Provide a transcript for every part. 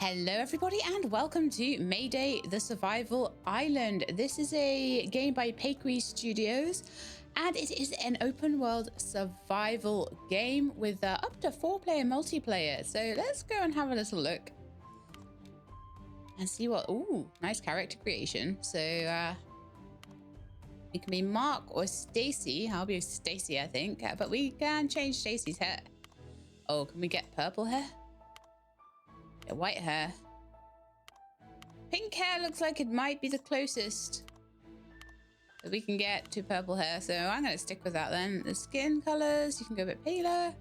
Hello everybody and welcome to Mayday the Survival Island. This is a game by Bakery Studios and it is an open world survival game with up to 4-player multiplayer. So let's go and have a little look and see what, ooh, nice character creation. So it can be Mark or Stacy. I'll be Stacy, I think, but we can change Stacy's hair. Oh, can we get purple hair? White hair. Pink hair looks like it might be the closest that we can get to purple hair, so I'm going to stick with that then. The skin colors, you can go a bit paler, a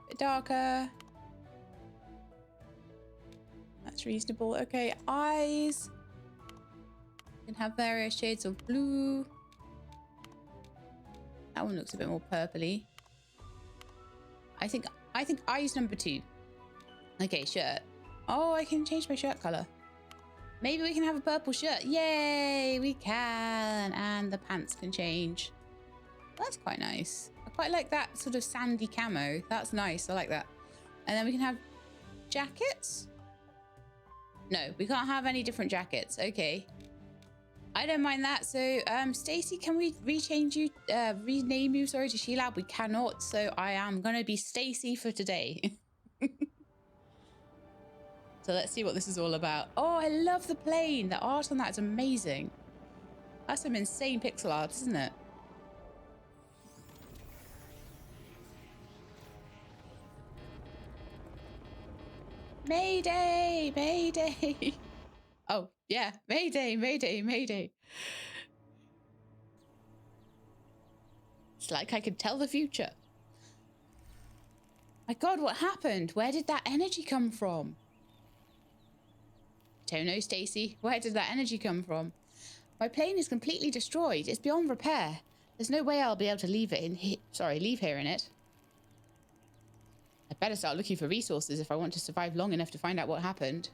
bit darker. That's reasonable. Okay, eyes. You can have various shades of blue. That one looks a bit more purpley. I think eyes number 2. Okay, shirt. Oh, I can change my shirt color. Maybe we can have a purple shirt. Yay, we can. And the pants can change. That's quite nice. I quite like that sort of sandy camo. That's nice. I like that. And then we can have jackets. No, we can't have any different jackets. Okay. I don't mind that. So, Stacy, can we rename you, sorry, to Sheila? We cannot. So I am going to be Stacy for today. So let's see what this is all about. Oh, I love the plane. The art on that is amazing. That's some insane pixel art, isn't it? Mayday! Mayday! Oh, yeah. Mayday, mayday, mayday. It's like I could tell the future. My God, what happened? Where did that energy come from? Don't know, Stacy. Where did that energy come from? My plane is completely destroyed. It's beyond repair. There's no way I'll be able to leave here in it. I'd better start looking for resources if I want to survive long enough to find out what happened.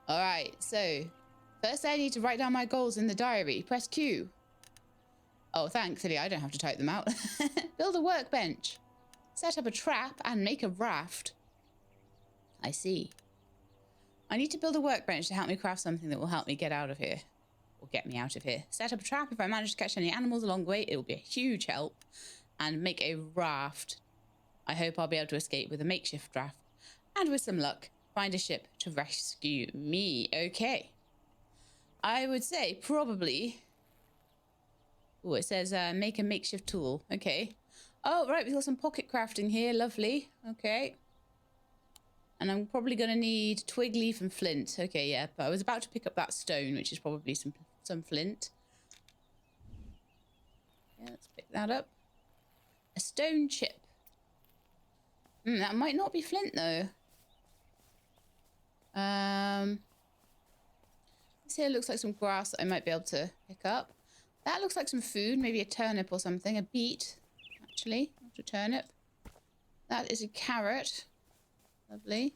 All right, so first I need to write down my goals in the diary. Press Q. Oh, thankfully I don't have to type them out. Build a workbench. Set up a trap and make a raft. I see. I need to build a workbench to help me craft something that will help me get out of here. Or get me out of here. Set up a trap. If I manage to catch any animals along the way, it will be a huge help. And make a raft. I hope I'll be able to escape with a makeshift raft. And with some luck, find a ship to rescue me. Okay. I would say probably... Oh, it says make a makeshift tool. Okay. Oh, right. We've got some pocket crafting here. Lovely. Okay. And I'm probably going to need twig, leaf, and flint. Okay, yeah. But I was about to pick up that stone, which is probably some flint. Yeah, let's pick that up. A stone chip. That might not be flint, though. This here looks like some grass that I might be able to pick up. That looks like some food, maybe a turnip or something. A beet, actually, not a turnip. That is a carrot. Lovely.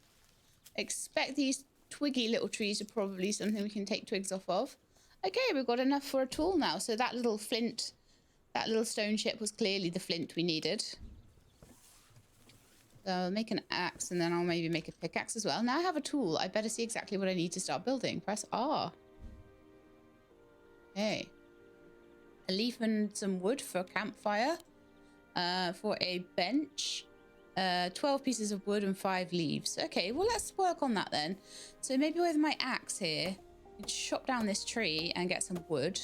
Expect these twiggy little trees are probably something we can take twigs off of. Okay, we've got enough for a tool now. So that little flint, that little stone chip was clearly the flint we needed. So I'll make an axe and then I'll maybe make a pickaxe as well. Now I have a tool. I better see exactly what I need to start building. Press R. Okay. A leaf and some wood for a campfire. For a bench. 12 pieces of wood and 5 leaves. Okay, well, let's work on that then. So maybe with my axe here, I can chop down this tree and get some wood.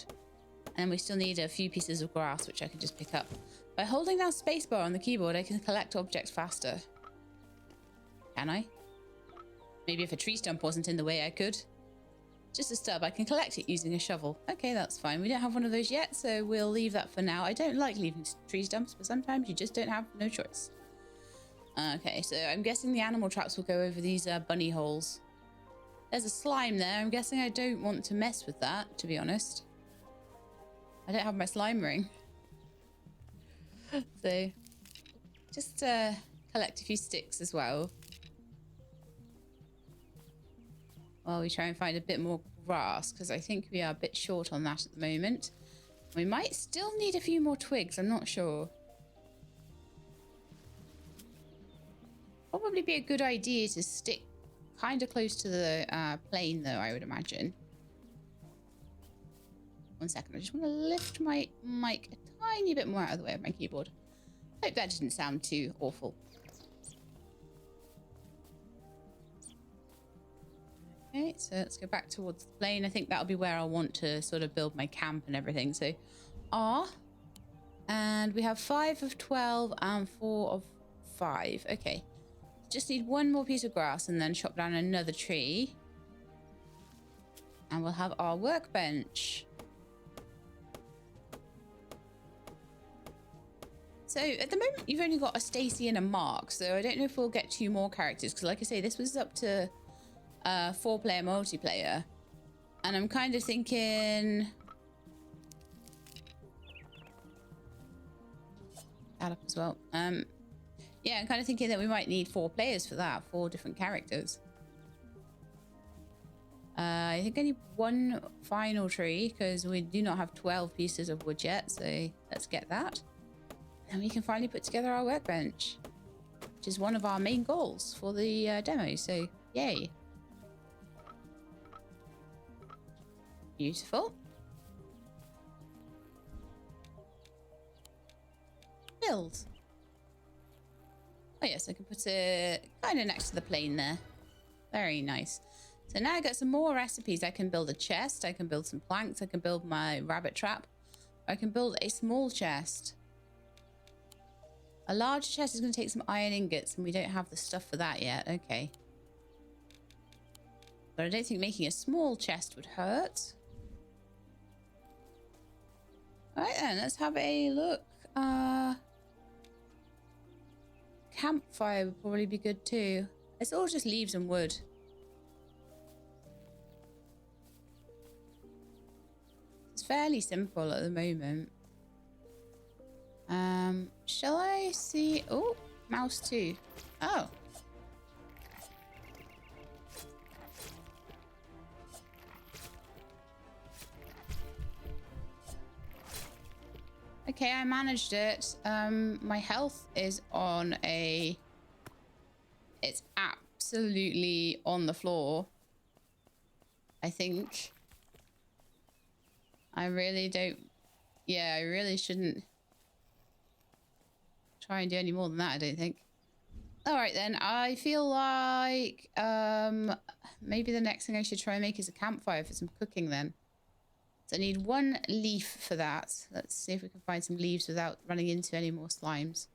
And we still need a few pieces of grass, which I can just pick up. By holding down spacebar on the keyboard, I can collect objects faster. Can I? Maybe if a tree stump wasn't in the way, I could. Just a stub. I can collect it using a shovel. Okay, that's fine. We don't have one of those yet, so we'll leave that for now. I don't like leaving tree stumps, but sometimes you just don't have no choice. Okay, so I'm guessing the animal traps will go over these bunny holes. There's a slime there. I'm guessing I don't want to mess with that, to be honest. I don't have my slime ring. So, just collect a few sticks as well. While we try and find a bit more grass, because I think we are a bit short on that at the moment. We might still need a few more twigs, I'm not sure. Probably be a good idea to stick kind of close to the plane, though, I would imagine. 1 second. I just want to lift my mic a tiny bit more out of the way of my keyboard. Hope that didn't sound too awful. Okay, so let's go back towards the plane. I think that'll be where I want to sort of build my camp and everything. So R, and we have 5 of 12 and 4 of 5. Okay, just need 1 more piece of grass and then chop down another tree, and we'll have our workbench. So at the moment you've only got a Stacy and a Mark, so I don't know if we'll get 2 more characters, because like I say, this was up to 4-player multiplayer, and I'm kind of thinking add up as well. Yeah, I'm kind of thinking that we might need 4 players for that, 4 different characters. I think I need 1 final tree because we do not have 12 pieces of wood yet, so let's get that. And we can finally put together our workbench, which is one of our main goals for the demo, so yay. Beautiful. Build. Oh yes, I can put it kind of next to the plane there. Very nice. So now I got some more recipes. I can build a chest, I can build some planks, I can build my rabbit trap, I can build a small chest. A large chest is going to take some iron ingots, and we don't have the stuff for that yet. Okay. But I don't think making a small chest would hurt. Alright then, let's have a look. Campfire would probably be good too. It's all just leaves and wood. It's fairly simple at the moment. Shall I see? Oh, mouse 2. Oh. Okay, I managed it. My health is on a... It's absolutely on the floor. I think. I really don't... Yeah, I really shouldn't try and do any more than that, I don't think. Alright then, I feel like maybe the next thing I should try and make is a campfire for some cooking then. So I need 1 leaf for that. Let's see if we can find some leaves without running into any more slimes.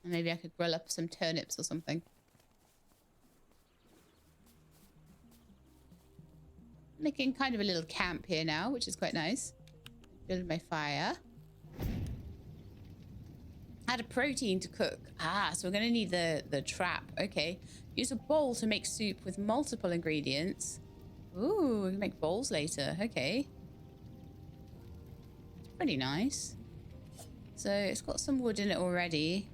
And maybe I could grill up some turnips or something. Making kind of a little camp here now, which is quite nice. Building my fire. Add a protein to cook. Ah, so we're going to need the trap. Okay. Use a bowl to make soup with multiple ingredients. Ooh, we can make bowls later. Okay. It's pretty nice. So it's got some wood in it already.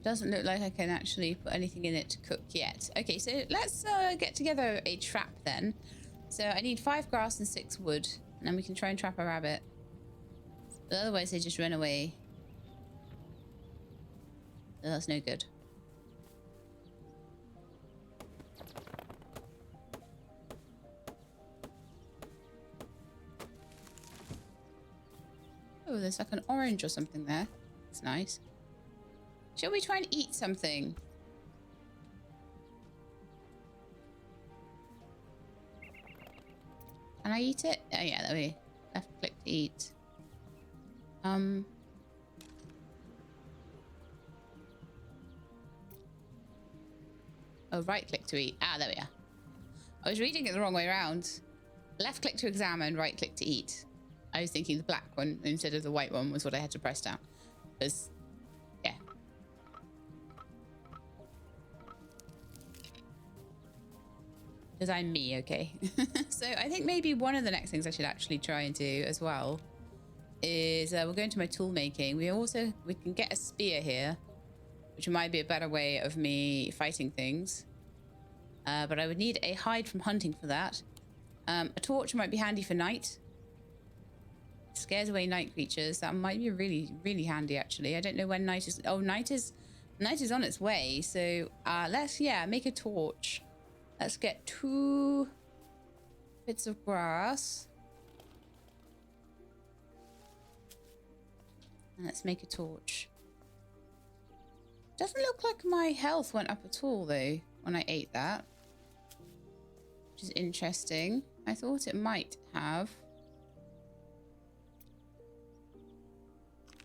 Doesn't look like I can actually put anything in it to cook yet. Okay, so let's get together a trap then. So I need 5 grass and 6 wood, and then we can try and trap a rabbit. But otherwise they just run away. So that's no good. Oh, there's like an orange or something there. That's nice. Shall we try and eat something? Can I eat it? Oh yeah, there we go. Left click to eat. Oh, right click to eat. Ah, there we are. I was reading it the wrong way around. Left click to examine, right click to eat. I was thinking the black one instead of the white one was what I had to press down. Because, yeah. Because I'm me, okay? So I think maybe one of the next things I should actually try and do as well is we'll go into my tool making. We can get a spear here, which might be a better way of me fighting things. But I would need a hide from hunting for that. A torch might be handy for night. Scares away night creatures. That might be really, really handy, actually. I don't know when night is... Oh, night is Night is on its way, so let's, make a torch. Let's get 2 bits of grass. And let's make a torch. Doesn't look like my health went up at all, though, when I ate that. Which is interesting. I thought it might have.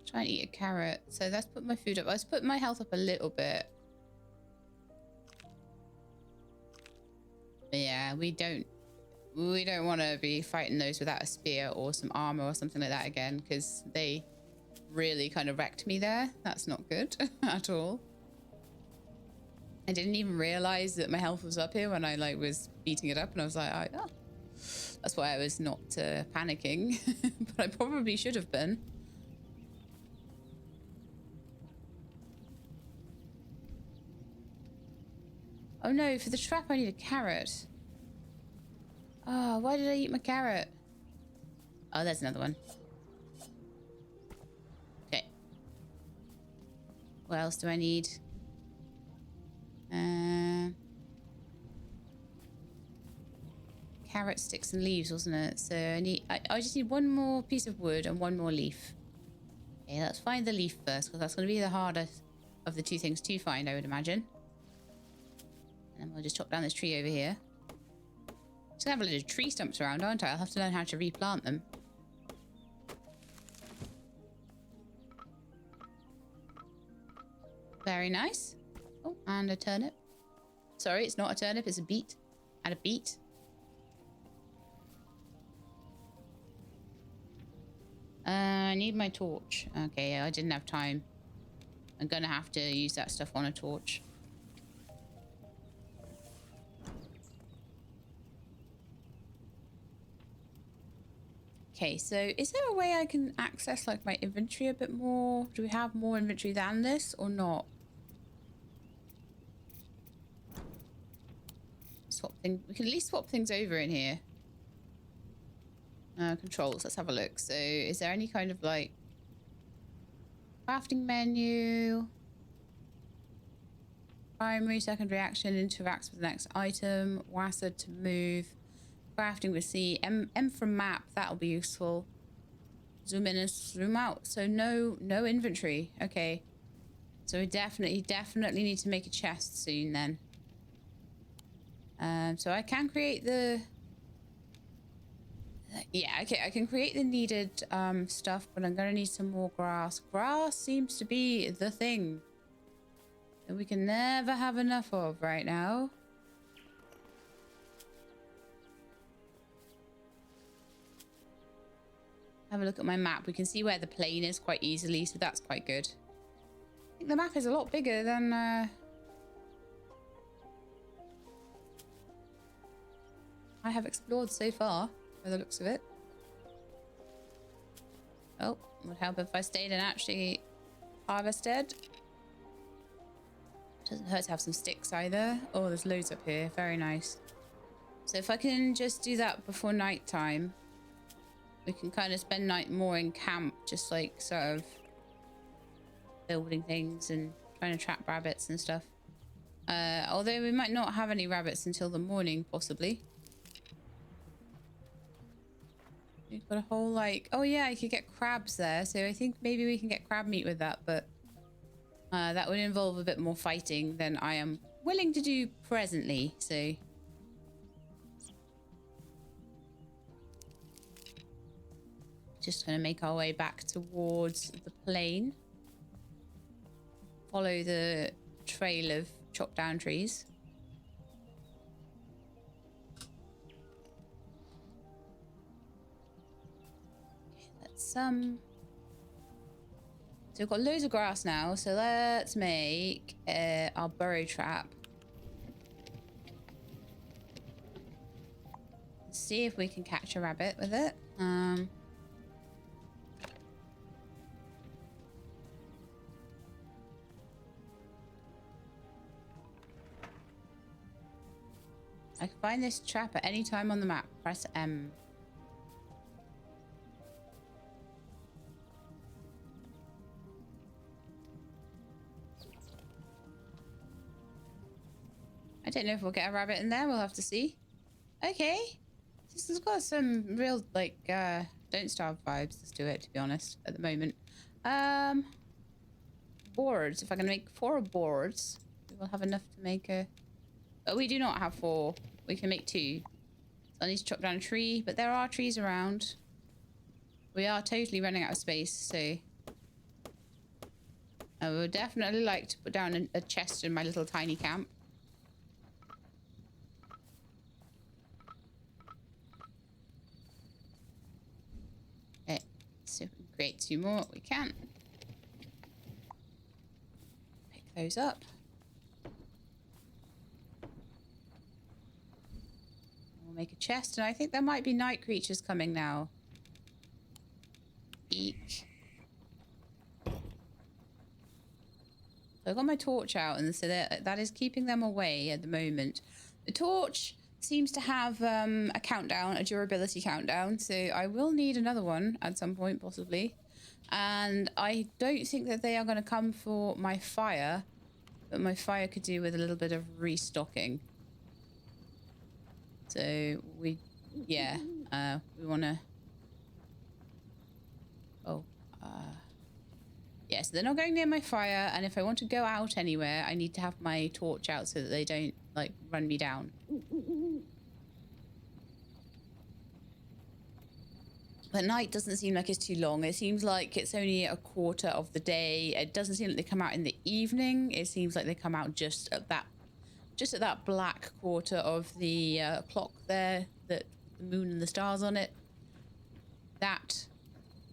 Try and eat a carrot. So let's put my food up. Let's put my health up a little bit. But yeah, we don't want to be fighting those without a spear or some armor or something like that again, because they really kind of wrecked me there. That's not good at all. I didn't even realize that my health was up here when I like was beating it up, and I was like, oh, that's why I was not panicking. But I probably should have been. Oh no, for the trap I need a carrot. Oh, why did I eat my carrot? Oh, there's another one. Okay. What else do I need? Carrot, sticks, and leaves, wasn't it? So I just need 1 more piece of wood and 1 more leaf. Okay, let's find the leaf first, because that's going to be the hardest of the 2 things to find, I would imagine. And then we'll just chop down this tree over here. Just gonna have a little tree stumps around, aren't I? I'll have to learn how to replant them. Very nice. Oh, and a turnip. Sorry, it's not a turnip, it's a beet. And a beet. I need my torch. Okay, I didn't have time. I'm gonna have to use that stuff on a torch. Okay, so is there a way I can access like my inventory a bit more? Do we have more inventory than this or not? Swap thing. We can at least swap things over in here. Controls. Let's have a look. So, is there any kind of like crafting menu? Primary, secondary action interacts with the next item. WASD to move. Crafting with C. M from map. That'll be useful. Zoom in and zoom out. So no inventory. Okay. So we definitely need to make a chest soon then. So I can create the... Yeah, okay, I can create the needed stuff, but I'm gonna need some more grass. Grass seems to be the thing that we can never have enough of right now. Have a look at my map. We can see where the plane is quite easily, so that's quite good. I think the map is a lot bigger than... I have explored so far, by the looks of it. Oh, would help if I stayed and actually harvested. Doesn't hurt to have some sticks either. Oh, there's loads up here. Very nice. So if I can just do that before night time, we can kind of spend night more in camp, just like sort of building things and trying to trap rabbits and stuff. Although we might not have any rabbits until the morning, possibly. We've got a whole like... Oh yeah, I could get crabs there. So I think maybe we can get crab meat with that. But that would involve a bit more fighting than I am willing to do presently. So... Just going to make our way back towards the plain. Follow the trail of chopped down trees. So we've got loads of grass now, so let's make our burrow trap. Let's see if we can catch a rabbit with it. I can find this trap at any time on the map. Press M. don't know if we'll get a rabbit in there. We'll have to see. Okay. This has got some real, like, Don't Starve vibes to it, to be honest, at the moment. Boards. If I can make 4 boards, we will have enough to make a... But we do not have 4. We can make 2. So I need to chop down a tree, but there are trees around. We are totally running out of space, so... I would definitely like to put down a chest in my little tiny camp. Okay, so if we create 2 more, we can. Pick those up. We'll make a chest, and I think there might be night creatures coming now. Eek. So I've got my torch out, and so that is keeping them away at the moment. The torch seems to have a countdown, a durability countdown, so I will need another one at some point, possibly. And I don't think that they are going to come for my fire, but my fire could do with a little bit of restocking. So we want to... Oh, yeah, so they're not going near my fire, and if I want to go out anywhere, I need to have my torch out so that they don't, like, run me down. But night doesn't seem like it's too long. It seems like it's only a quarter of the day. It doesn't seem like they come out in the evening. It seems like they come out just at that black quarter of the clock there, that the moon and the stars on it. That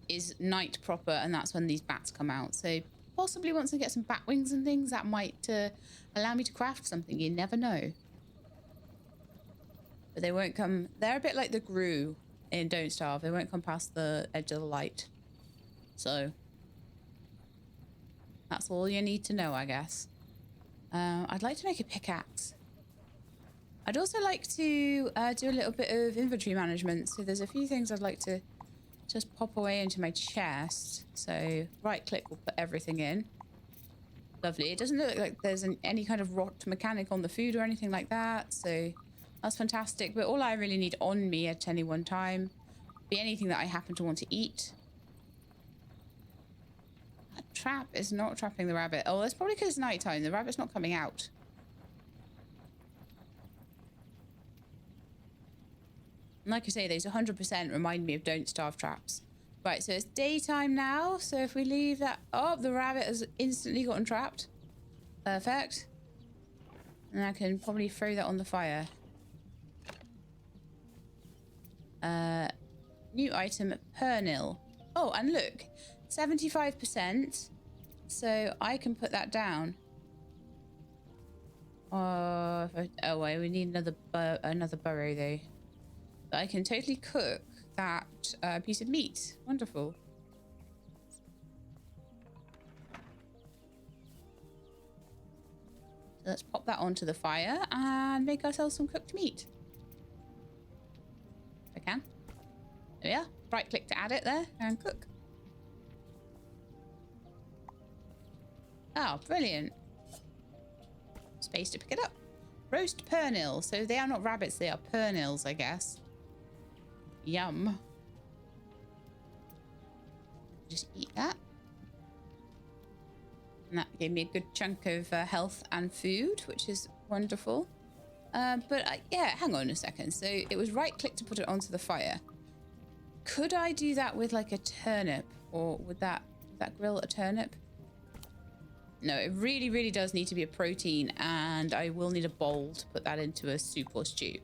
is night proper, and that's when these bats come out. So possibly once I get some bat wings and things, that might allow me to craft something. You never know. But they won't come... They're a bit like the Gru in Don't Starve. They won't come past the edge of the light. So that's all you need to know, I guess. I'd like to make a pickaxe. I'd also like to do a little bit of inventory management. So there's a few things I'd like to just pop away into my chest. So right click will put everything in. Lovely. It doesn't look like there's any kind of rot mechanic on the food or anything like that. So that's fantastic. But all I really need on me at any one time be anything that I happen to want to eat. That trap is not trapping the rabbit. Oh, that's probably because it's nighttime. The rabbit's not coming out. And like I say, those 100% remind me of Don't Starve traps. Right, so it's daytime now. So if we leave that... Oh, the rabbit has instantly gotten trapped. Perfect. And I can probably throw that on the fire. New item, pernil. Oh, and look. 75%. So I can put that down. Oh, wait, we need another burrow, though. But I can totally cook that piece of meat. Wonderful. So let's pop that onto the fire and make ourselves some cooked meat. If I can. There we are. Right click to add it there and cook. Oh, brilliant. Space to pick it up. Roast pernil. So they are not rabbits, they are pernils, I guess. Yum. Just eat that. And that gave me a good chunk of health and food, which is wonderful. Yeah, hang on a second. So it was right click to put it onto the fire. Could I do that with like a turnip, or would that grill a turnip? No, it really, really does need to be a protein, and I will need a bowl to put that into a soup or stew.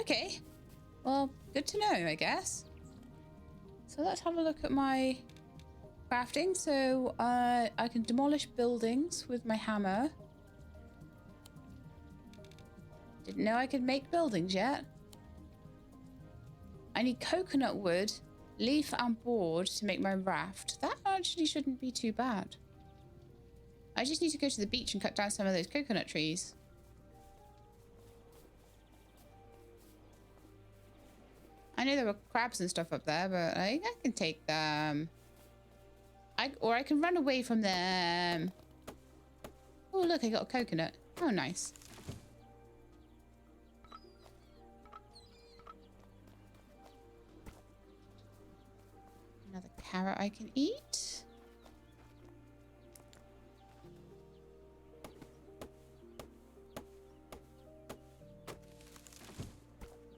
Okay. Well, good to know, I guess. So let's have a look at my crafting. So I can demolish buildings with my hammer. Didn't know I could make buildings yet. I need coconut wood, leaf and board to make my raft. That actually shouldn't be too bad. I just need to go to the beach and cut down some of those coconut trees. I know there were crabs and stuff up there, but I can take them. Or I can run away from them. Oh, look, I got a coconut. Oh, nice. carrot I can eat.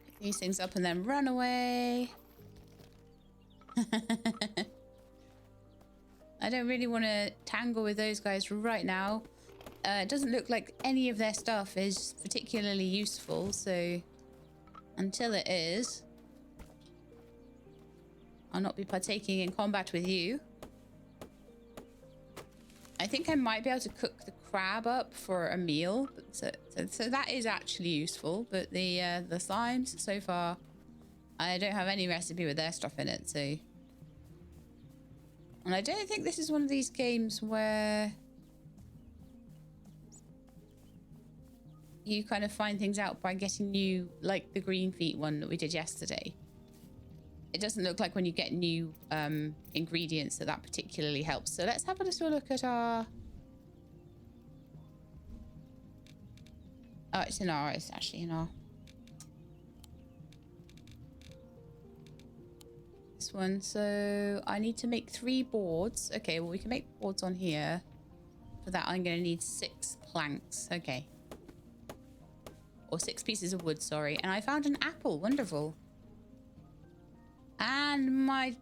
Pick these things up and then run away. I don't really want to tangle with those guys right now. It doesn't look like any of their stuff is particularly useful, so until it is, I'll not be partaking in combat with you. I think I might be able to cook the crab up for a meal, so that is actually useful. But the slimes so far, I don't have any recipe with their stuff in it, so. And I don't think this is one of these games where you kind of find things out by getting new, like the green feet one that we did yesterday. It doesn't look like when you get new ingredients that particularly helps. So let's have a little look at our... Oh, it's in our... It's actually in our... This one. So I need to make 3 boards. Okay, well, we can make boards on here. For that, I'm going to need 6 planks. Okay. Or 6 pieces of wood, sorry. And I found an apple. Wonderful. And my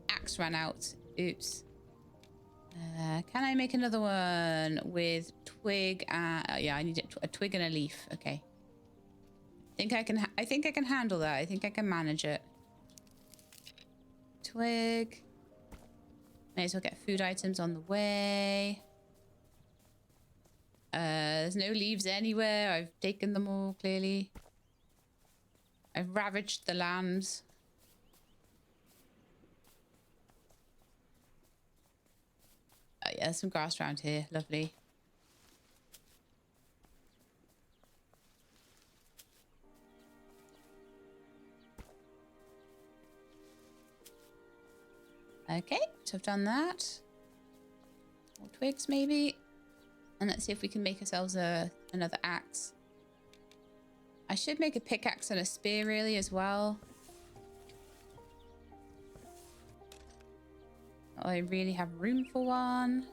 axe ran out. Oops. Can I make another one with twig? Yeah, I need a twig and a leaf. Okay. I think I can handle that. I think I can manage it. Twig. May as well get food items on the way. There's no leaves anywhere. I've taken them all, clearly. I've ravaged the lambs. Oh, yeah, there's some grass around here. Lovely. Okay, so I've done that. More twigs, maybe. And let's see if we can make ourselves another axe. I should make a pickaxe and a spear, really, as well. I really have room for one.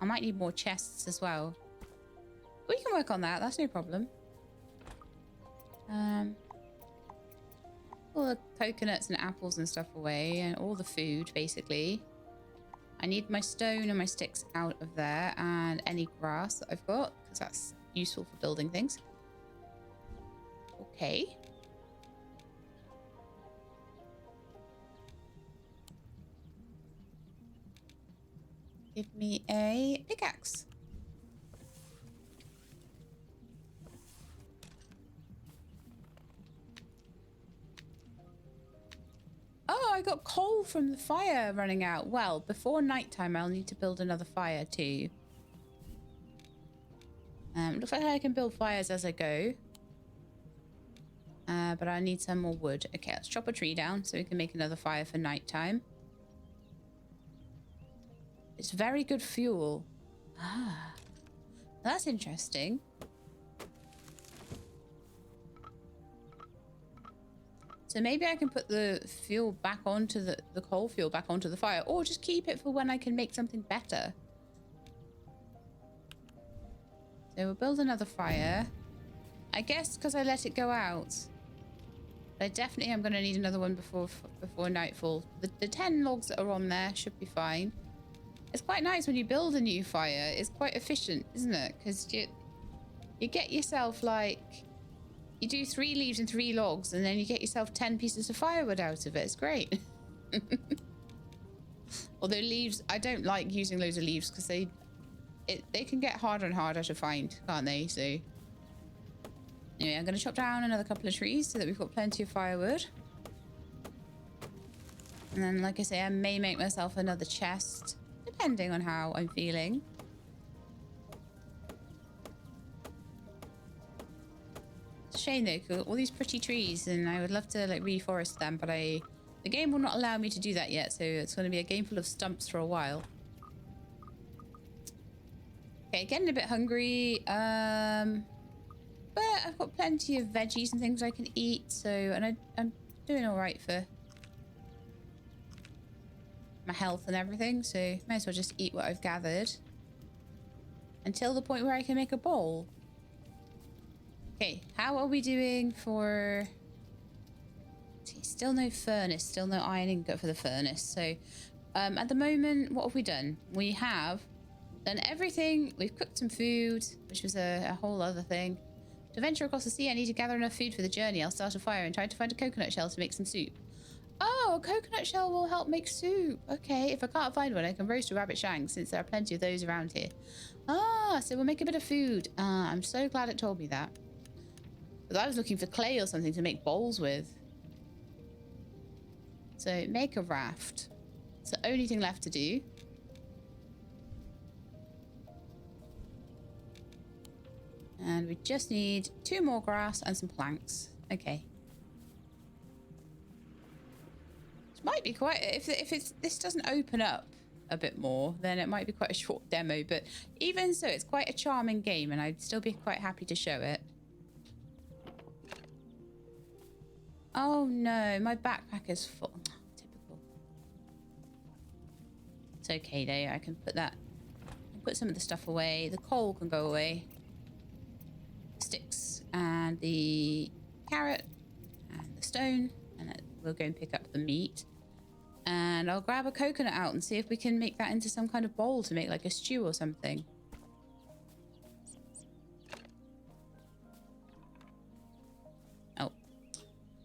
I might need more chests as well. We can work on that. That's no problem. All the coconuts and apples and stuff away, and all the food, basically. I need my stone and my sticks out of there, and any grass that I've got, because that's useful for building things. Okay. Give me a pickaxe. Oh, I got coal from the fire running out. Well, before nighttime, I'll need to build another fire too. Looks like I can build fires as I go. But I need some more wood. Okay, let's chop a tree down so we can make another fire for nighttime. It's very good fuel. Ah, that's interesting. So maybe I can put the fuel back onto the coal fuel back onto the fire, or just keep it for when I can make something better. So we'll build another fire. I guess because I let it go out. But I definitely am going to need another one before nightfall. The 10 logs that are on there should be fine. It's quite nice when you build a new fire. It's quite efficient, isn't it? Because you get yourself like... You do 3 leaves and 3 logs, and then you get yourself 10 pieces of firewood out of it. It's great. Although leaves, I don't like using loads of leaves because they can get harder and harder to find, can't they? So anyway, I'm going to chop down another couple of trees so that we've got plenty of firewood. And then, like I say, I may make myself another chest, depending on how I'm feeling. It's a shame though, 'cause all these pretty trees, and I would love to like reforest them, but the game will not allow me to do that yet, so it's going to be a game full of stumps for a while. Okay, getting a bit hungry, but I've got plenty of veggies and things I can eat, so, and I doing all right for my health and everything, so might as well just eat what I've gathered until the point where I can make a bowl. Okay, how are we doing for... See, still no furnace, still no iron ingot for the furnace. So at the moment, what have we done? We have done everything. We've cooked some food, which was a whole other thing. To venture across the sea, I need to gather enough food for the journey. I'll start a fire and try to find a coconut shell to make some soup. Oh, a coconut shell will help make soup. Okay, if I can't find one, I can roast a rabbit shank since there are plenty of those around here. Ah, so we'll make a bit of food. I'm so glad it told me that. But I was looking for clay or something to make bowls with. So make a raft. It's the only thing left to do. And we just need 2 more grass and some planks. Okay. Might be quite, if this doesn't open up a bit more, then it might be quite a short demo, but even so, it's quite a charming game and I'd still be quite happy to show it. Oh no, my backpack is full. Typical. It's okay though, I can put that, put some of the stuff away. The coal can go away. Sticks and the carrot and the stone, and we'll go and pick up the meat. And I'll grab a coconut out and see if we can make that into some kind of bowl to make like a stew or something. Oh.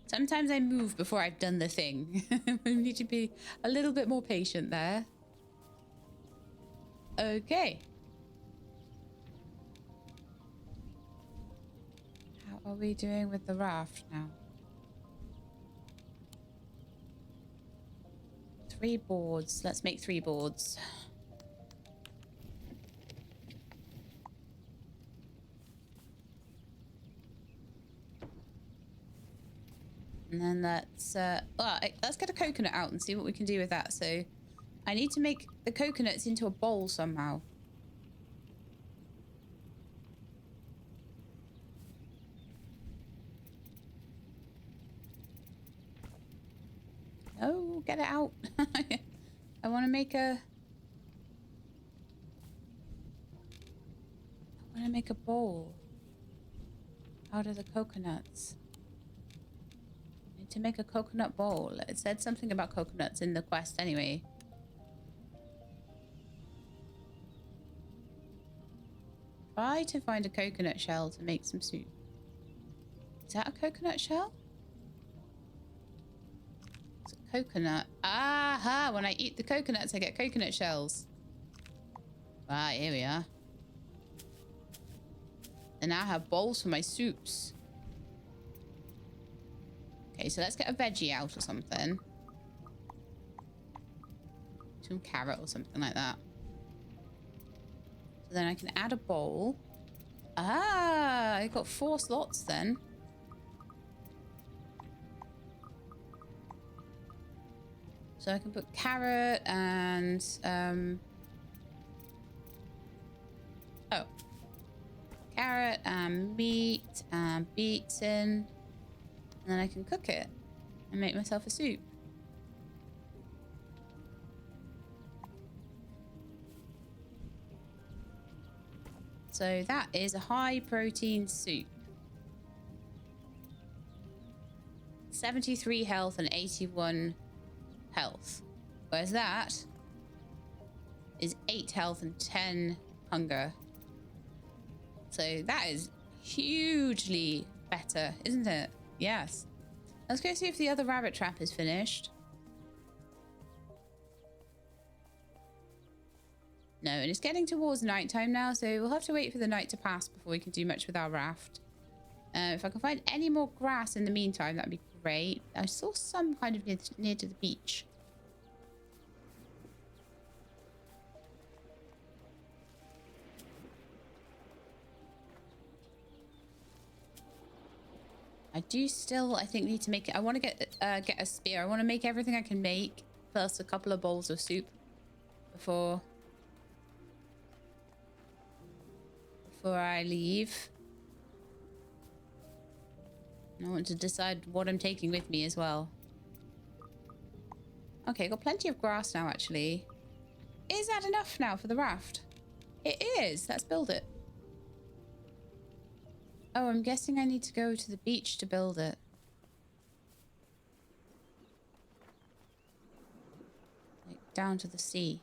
Sometimes I move before I've done the thing. We need to be a little bit more patient there. Okay. How are we doing with the raft now? 3 boards. Let's make 3 boards. And then let's get a coconut out and see what we can do with that. So I need to make the coconuts into a bowl somehow. Oh, get it out. I want to make a... I want to make a bowl out of the coconuts. I need to make a coconut bowl. It said something about coconuts in the quest anyway. Try to find a coconut shell to make some soup. Is that a coconut shell? It's a coconut. Aha! When I eat the coconuts, I get coconut shells. Right, here we are. And now I have bowls for my soups. Okay, so let's get a veggie out or something. Some carrot or something like that. So then I can add a bowl. Ah, I got 4 slots then. So I can put carrot and carrot and meat and beets in, and then I can cook it and make myself a soup. So that is a high protein soup. 73 health and 81 health. Whereas that is 8 health and 10 hunger. So that is hugely better, isn't it? Yes. Let's go see if the other rabbit trap is finished. No, and it's getting towards nighttime now, so we'll have to wait for the night to pass before we can do much with our raft. If I can find any more grass in the meantime, that'd be great. I saw some kind of near to the beach. I do still, I think, need to make it. I want to get a spear. I want to make everything I can make, plus a couple of bowls of soup before I leave. I want to decide what I'm taking with me as well. Okay, got plenty of grass now, actually. Is that enough now for the raft? It is. Let's build it. Oh, I'm guessing I need to go to the beach to build it. Like down to the sea.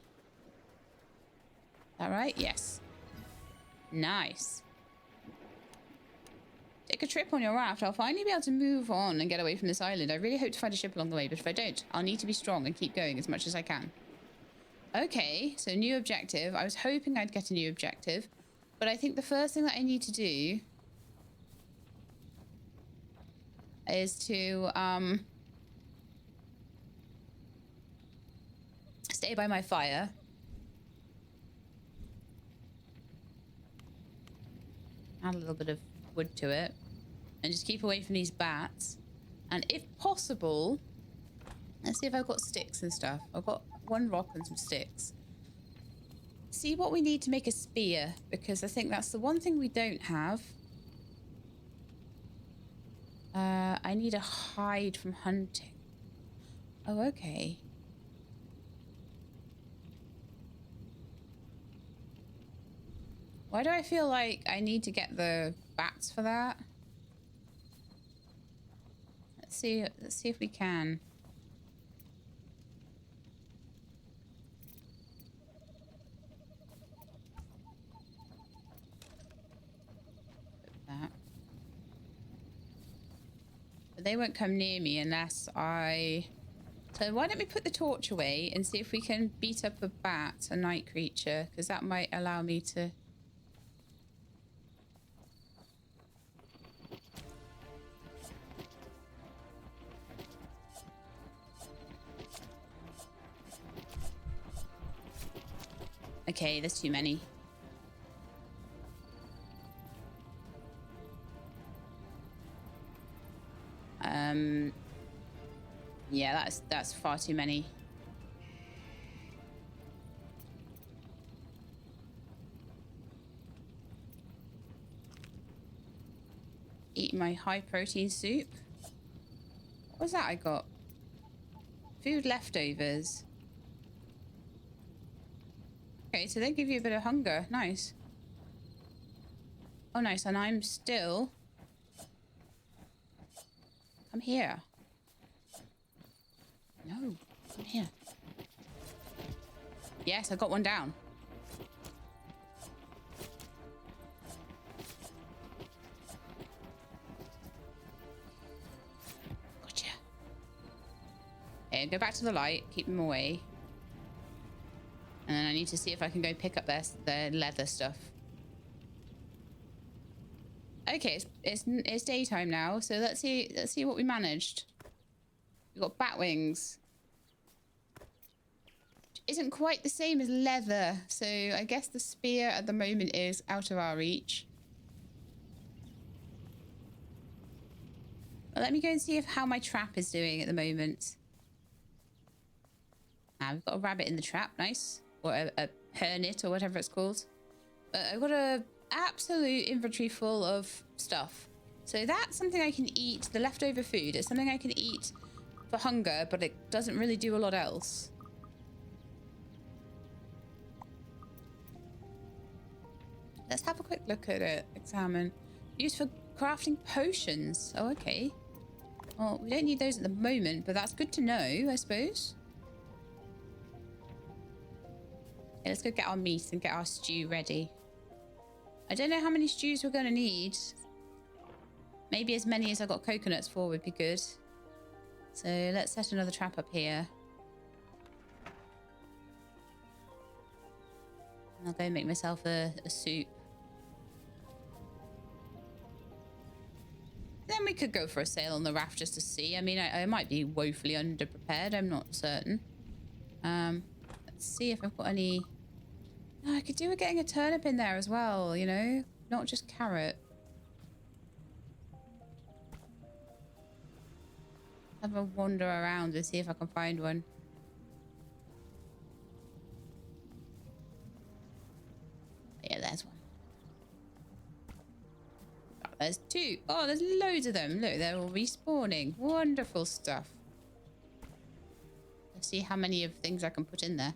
Is that right? Yes. Nice. Take a trip on your raft. I'll finally be able to move on and get away from this island. I really hope to find a ship along the way, but if I don't, I'll need to be strong and keep going as much as I can. Okay, so new objective. I was hoping I'd get a new objective, but I think the first thing that I need to do is to stay by my fire. Add a little bit of wood to it. And just keep away from these bats. And if possible, let's see if I've got sticks and stuff. I've got one rock and some sticks. See what we need to make a spear, because I think that's the one thing we don't have. I need a hide from hunting. Oh, okay. Why do I feel like I need to get the bats for that? Let's see if we can. Put that. But they won't come near me unless I... So why don't we put the torch away and see if we can beat up a bat, a night creature, because that might allow me to... Okay, there's too many. Yeah, that's far too many. Eat my high protein soup. What was that I got? Food leftovers. Okay, so they give you a bit of hunger. Nice. Oh, nice. And I'm still... Come here. No, come here. Yes, I got one down. Gotcha. Okay, go back to the light. Keep them away. And then I need to see if I can go pick up their leather stuff. Okay, it's daytime now, so let's see what we managed. We've got bat wings. Which isn't quite the same as leather, so I guess the spear at the moment is out of our reach. Well, let me go and see how my trap is doing at the moment. Ah, we've got a rabbit in the trap, nice. Or a hermit or whatever it's called. But I've got a absolute inventory full of stuff. So that's something I can eat, the leftover food. It's something I can eat for hunger, but it doesn't really do a lot else. Let's have a quick look at it. Examine. Used for crafting potions. Oh, okay. Well, we don't need those at the moment, but that's good to know, I suppose. Okay, let's go get our meat and get our stew ready. I don't know how many stews we're going to need. Maybe as many as I got coconuts for would be good. So let's set another trap up here. And I'll go make myself a soup. Then we could go for a sail on the raft just to see. I mean, I might be woefully underprepared. I'm not certain. Let's see if I've got any... Oh, I could do with getting a turnip in there as well, you know? Not just carrot. Have a wander around and see if I can find one. Yeah, there's one. Oh, There's 2. Oh, there's loads of them. Look, they're all respawning. Wonderful stuff. Let's see how many of things I can put in there.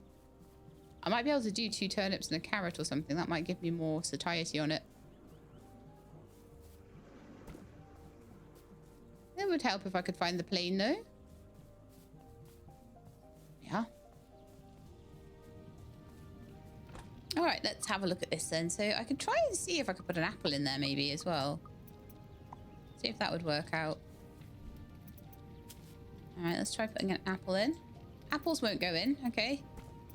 I might be able to do 2 turnips and a carrot or something. That might give me more satiety on it. It would help if I could find the plane, though. Yeah. All right, let's have a look at this then. So I could try and see if I could put an apple in there maybe as well. See if that would work out. All right, let's try putting an apple in. Apples won't go in, okay.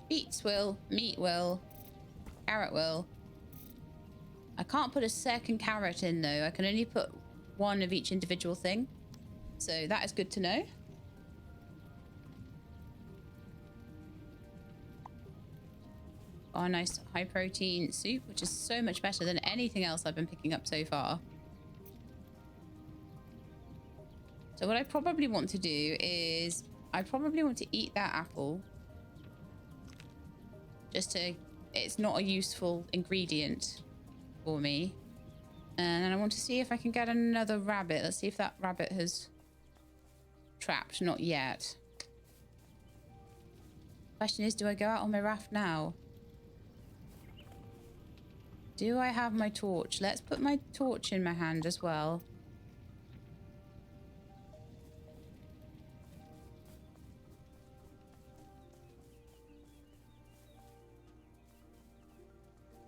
Beets will, meat will, carrot will. I can't put a second carrot in though. I can only put 1 of each individual thing. So that is good to know. Oh, a nice high protein soup, which is so much better than anything else I've been picking up so far. So what I probably want to do is I probably want to eat that apple. Just to, it's not a useful ingredient for me. And then I want to see if I can get another rabbit. Let's see if that rabbit has trapped. Not yet. Question is, do I go out on my raft now? Do I have my torch? Let's put my torch in my hand as well.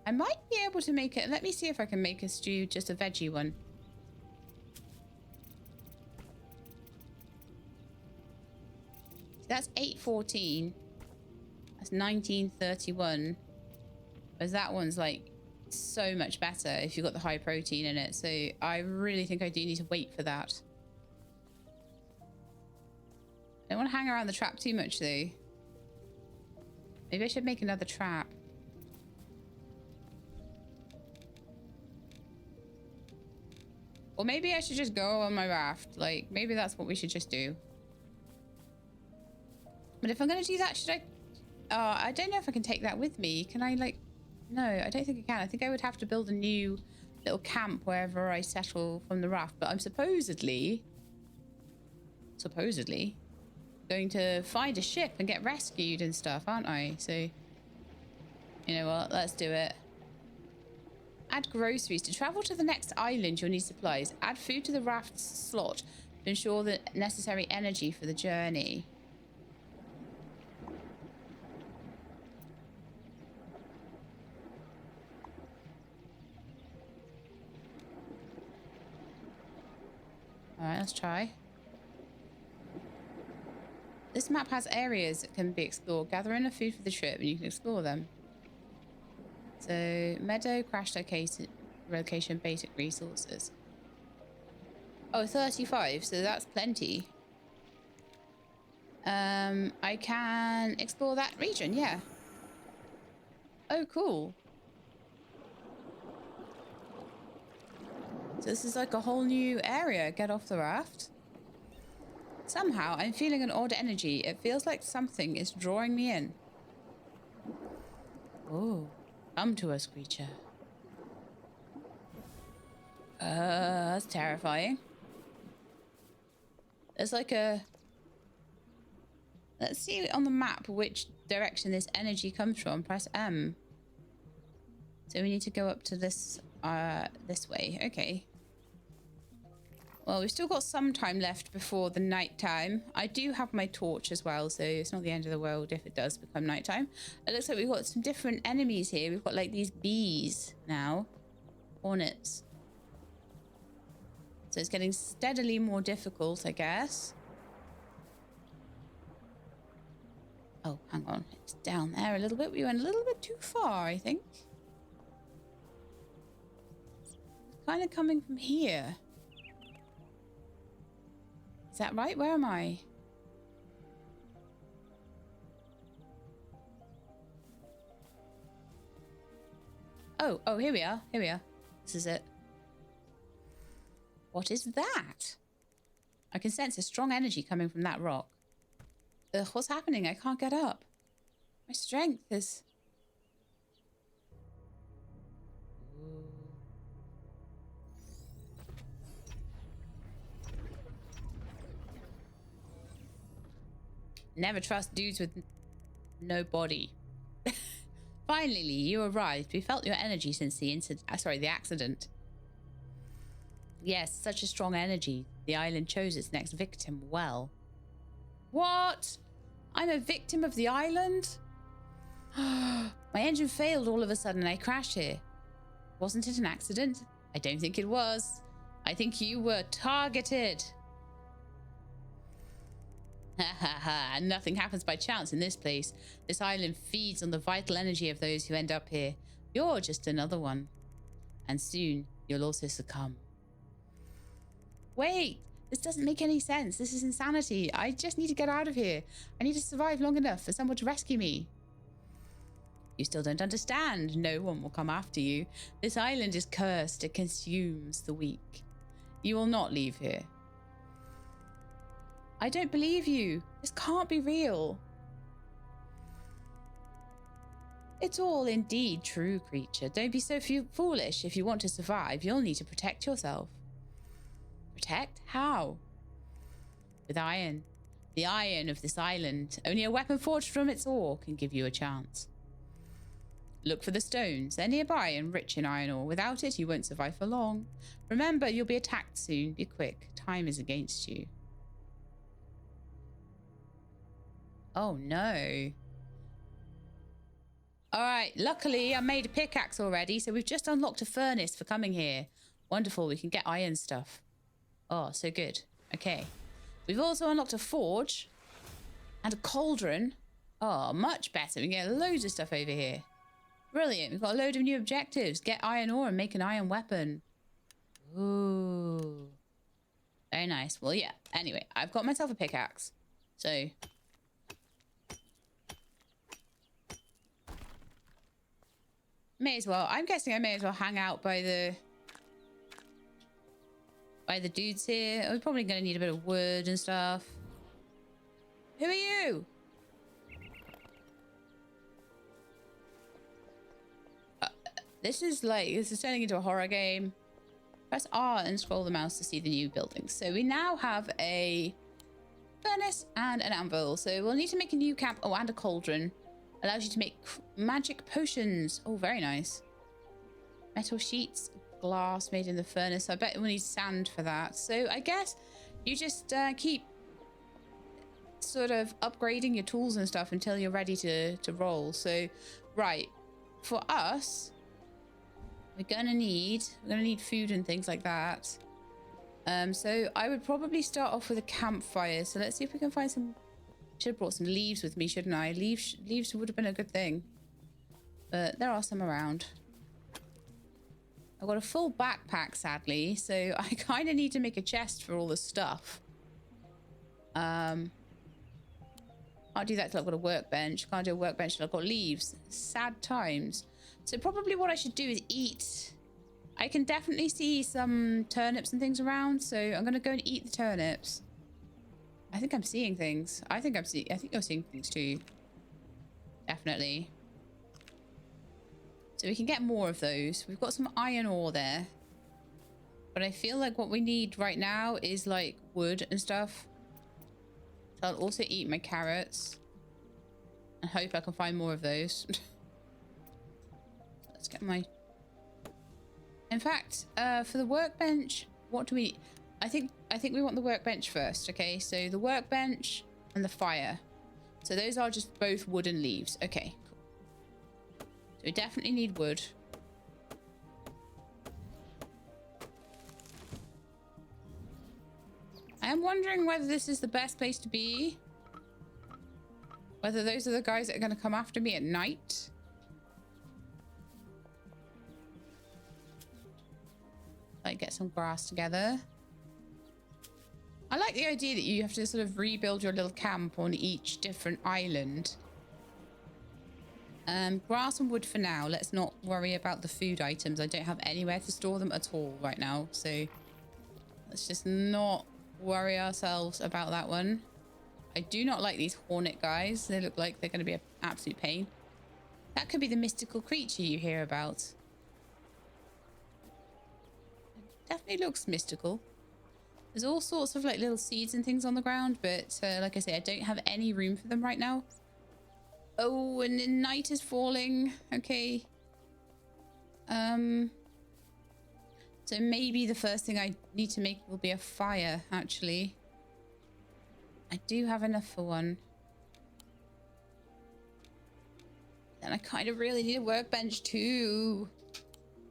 I might be able to make it. Let me see if I can make a stew, just a veggie one. That's 8:14. That's 19:31. Whereas that one's like so much better if you've got the high protein in it. So I really think I do need to wait for that. I don't want to hang around the trap too much though. Maybe I should make another trap. Or maybe I should just go on my raft. Like, maybe that's what we should just do. But if I'm going to do that, should I... I don't know if I can take that with me. Can I, like... No, I don't think I can. I think I would have to build a new little camp wherever I settle from the raft. But I'm supposedly going to find a ship and get rescued and stuff, aren't I? So, you know what? Let's do it. Add groceries. To travel to the next island, you'll need supplies. Add food to the raft's slot to ensure the necessary energy for the journey. Alright, let's try. This map has areas that can be explored. Gather enough food for the trip and you can explore them. So, meadow, crash location, basic resources. Oh, 35, so that's plenty. I can explore that region, yeah. Oh, cool. So this is like a whole new area. Get off the raft. Somehow, I'm feeling an odd energy. It feels like something is drawing me in. Oh. Come to us, creature. That's terrifying. There's like a... Let's see on the map which direction this energy comes from. Press M. So we need to go up to this way. Okay. Well, we've still got some time left before the night time. I do have my torch as well, so it's not the end of the world if it does become nighttime. It looks like we've got some different enemies here. We've got like these bees now. Hornets. So it's getting steadily more difficult, I guess. Oh, hang on. It's down there a little bit. We went a little bit too far, I think. It's kind of coming from here. Is that right? Where am I? Oh, here we are. Here we are. This is it. What is that? I can sense a strong energy coming from that rock. Ugh, what's happening? I can't get up. My strength is... Never trust dudes with no body. Finally, you arrived. We felt your energy since the the accident. Yes, such a strong energy. The island chose its next victim well. What? I'm a victim of the island? My engine failed all of a sudden and I crashed here. Wasn't it an accident? I don't think it was. I think you were targeted. Ha ha ha. Nothing happens by chance in this place. This island feeds on the vital energy of those who end up here. You're just another one. And soon, you'll also succumb. Wait, this doesn't make any sense. This is insanity. I just need to get out of here. I need to survive long enough for someone to rescue me. You still don't understand. No one will come after you. This island is cursed. It consumes the weak. You will not leave here. I don't believe you. This can't be real. It's all indeed true, creature. Don't be so foolish. If you want to survive, you'll need to protect yourself. Protect? How? With iron. The iron of this island. Only a weapon forged from its ore can give you a chance. Look for the stones. They're nearby and rich in iron ore. Without it, you won't survive for long. Remember, you'll be attacked soon. Be quick. Time is against you. Oh, no. All right. Luckily, I made a pickaxe already, so we've just unlocked a furnace for coming here. Wonderful. We can get iron stuff. Oh, so good. Okay. We've also unlocked a forge and a cauldron. Oh, much better. We can get loads of stuff over here. Brilliant. We've got a load of new objectives. Get iron ore and make an iron weapon. Ooh. Very nice. Well, yeah. Anyway, I've got myself a pickaxe. So... may as well. I'm guessing I may as well hang out by the dudes here. We're probably going to need a bit of wood and stuff. Who are you? This is turning into a horror game. Press R and scroll the mouse to see the new buildings. So we now have a furnace and an anvil. So we'll need to make a new camp. Oh, and a cauldron. Allows you to make magic potions. Oh, very nice. Metal sheets, glass made in the furnace. I bet we'll need sand for that. So I guess you just keep sort of upgrading your tools and stuff until you're ready to roll. So, right. For us, we're gonna need food and things like that. So I would probably start off with a campfire. So let's see if we can find some. Should have brought some leaves with me, shouldn't I? Leaves would have been a good thing. But there are some around. I've got a full backpack, sadly, so I kind of need to make a chest for all the stuff. I'll do that till I've got a workbench. Can't do a workbench till I've got leaves. Sad times. So probably what I should do is eat. I can definitely see some turnips and things around, so I'm going to go and eat the turnips. I think I'm seeing things. I think you're seeing things too. Definitely. So we can get more of those. We've got some iron ore there. But I feel like what we need right now is like wood and stuff. So I'll also eat my carrots. And hope I can find more of those. Let's get my... In fact, for the workbench, what do we... I think we want the workbench first, okay? So the workbench and the fire. So those are just both wood and leaves. Okay, cool. So we definitely need wood. I am wondering whether this is the best place to be. Whether those are the guys that are going to come after me at night. Like, get some grass together. I like the idea that you have to sort of rebuild your little camp on each different island. Grass and wood for now. Let's not worry about the food items. I don't have anywhere to store them at all right now. So let's just not worry ourselves about that one. I do not like these hornet guys. They look like they're going to be an absolute pain. That could be the mystical creature you hear about. It definitely looks mystical. There's all sorts of like little seeds and things on the ground, but like I say, I don't have any room for them right now. Oh, and the night is falling. Okay. So maybe the first thing I need to make will be a fire, actually. I do have enough for one. And I kind of really need a workbench too.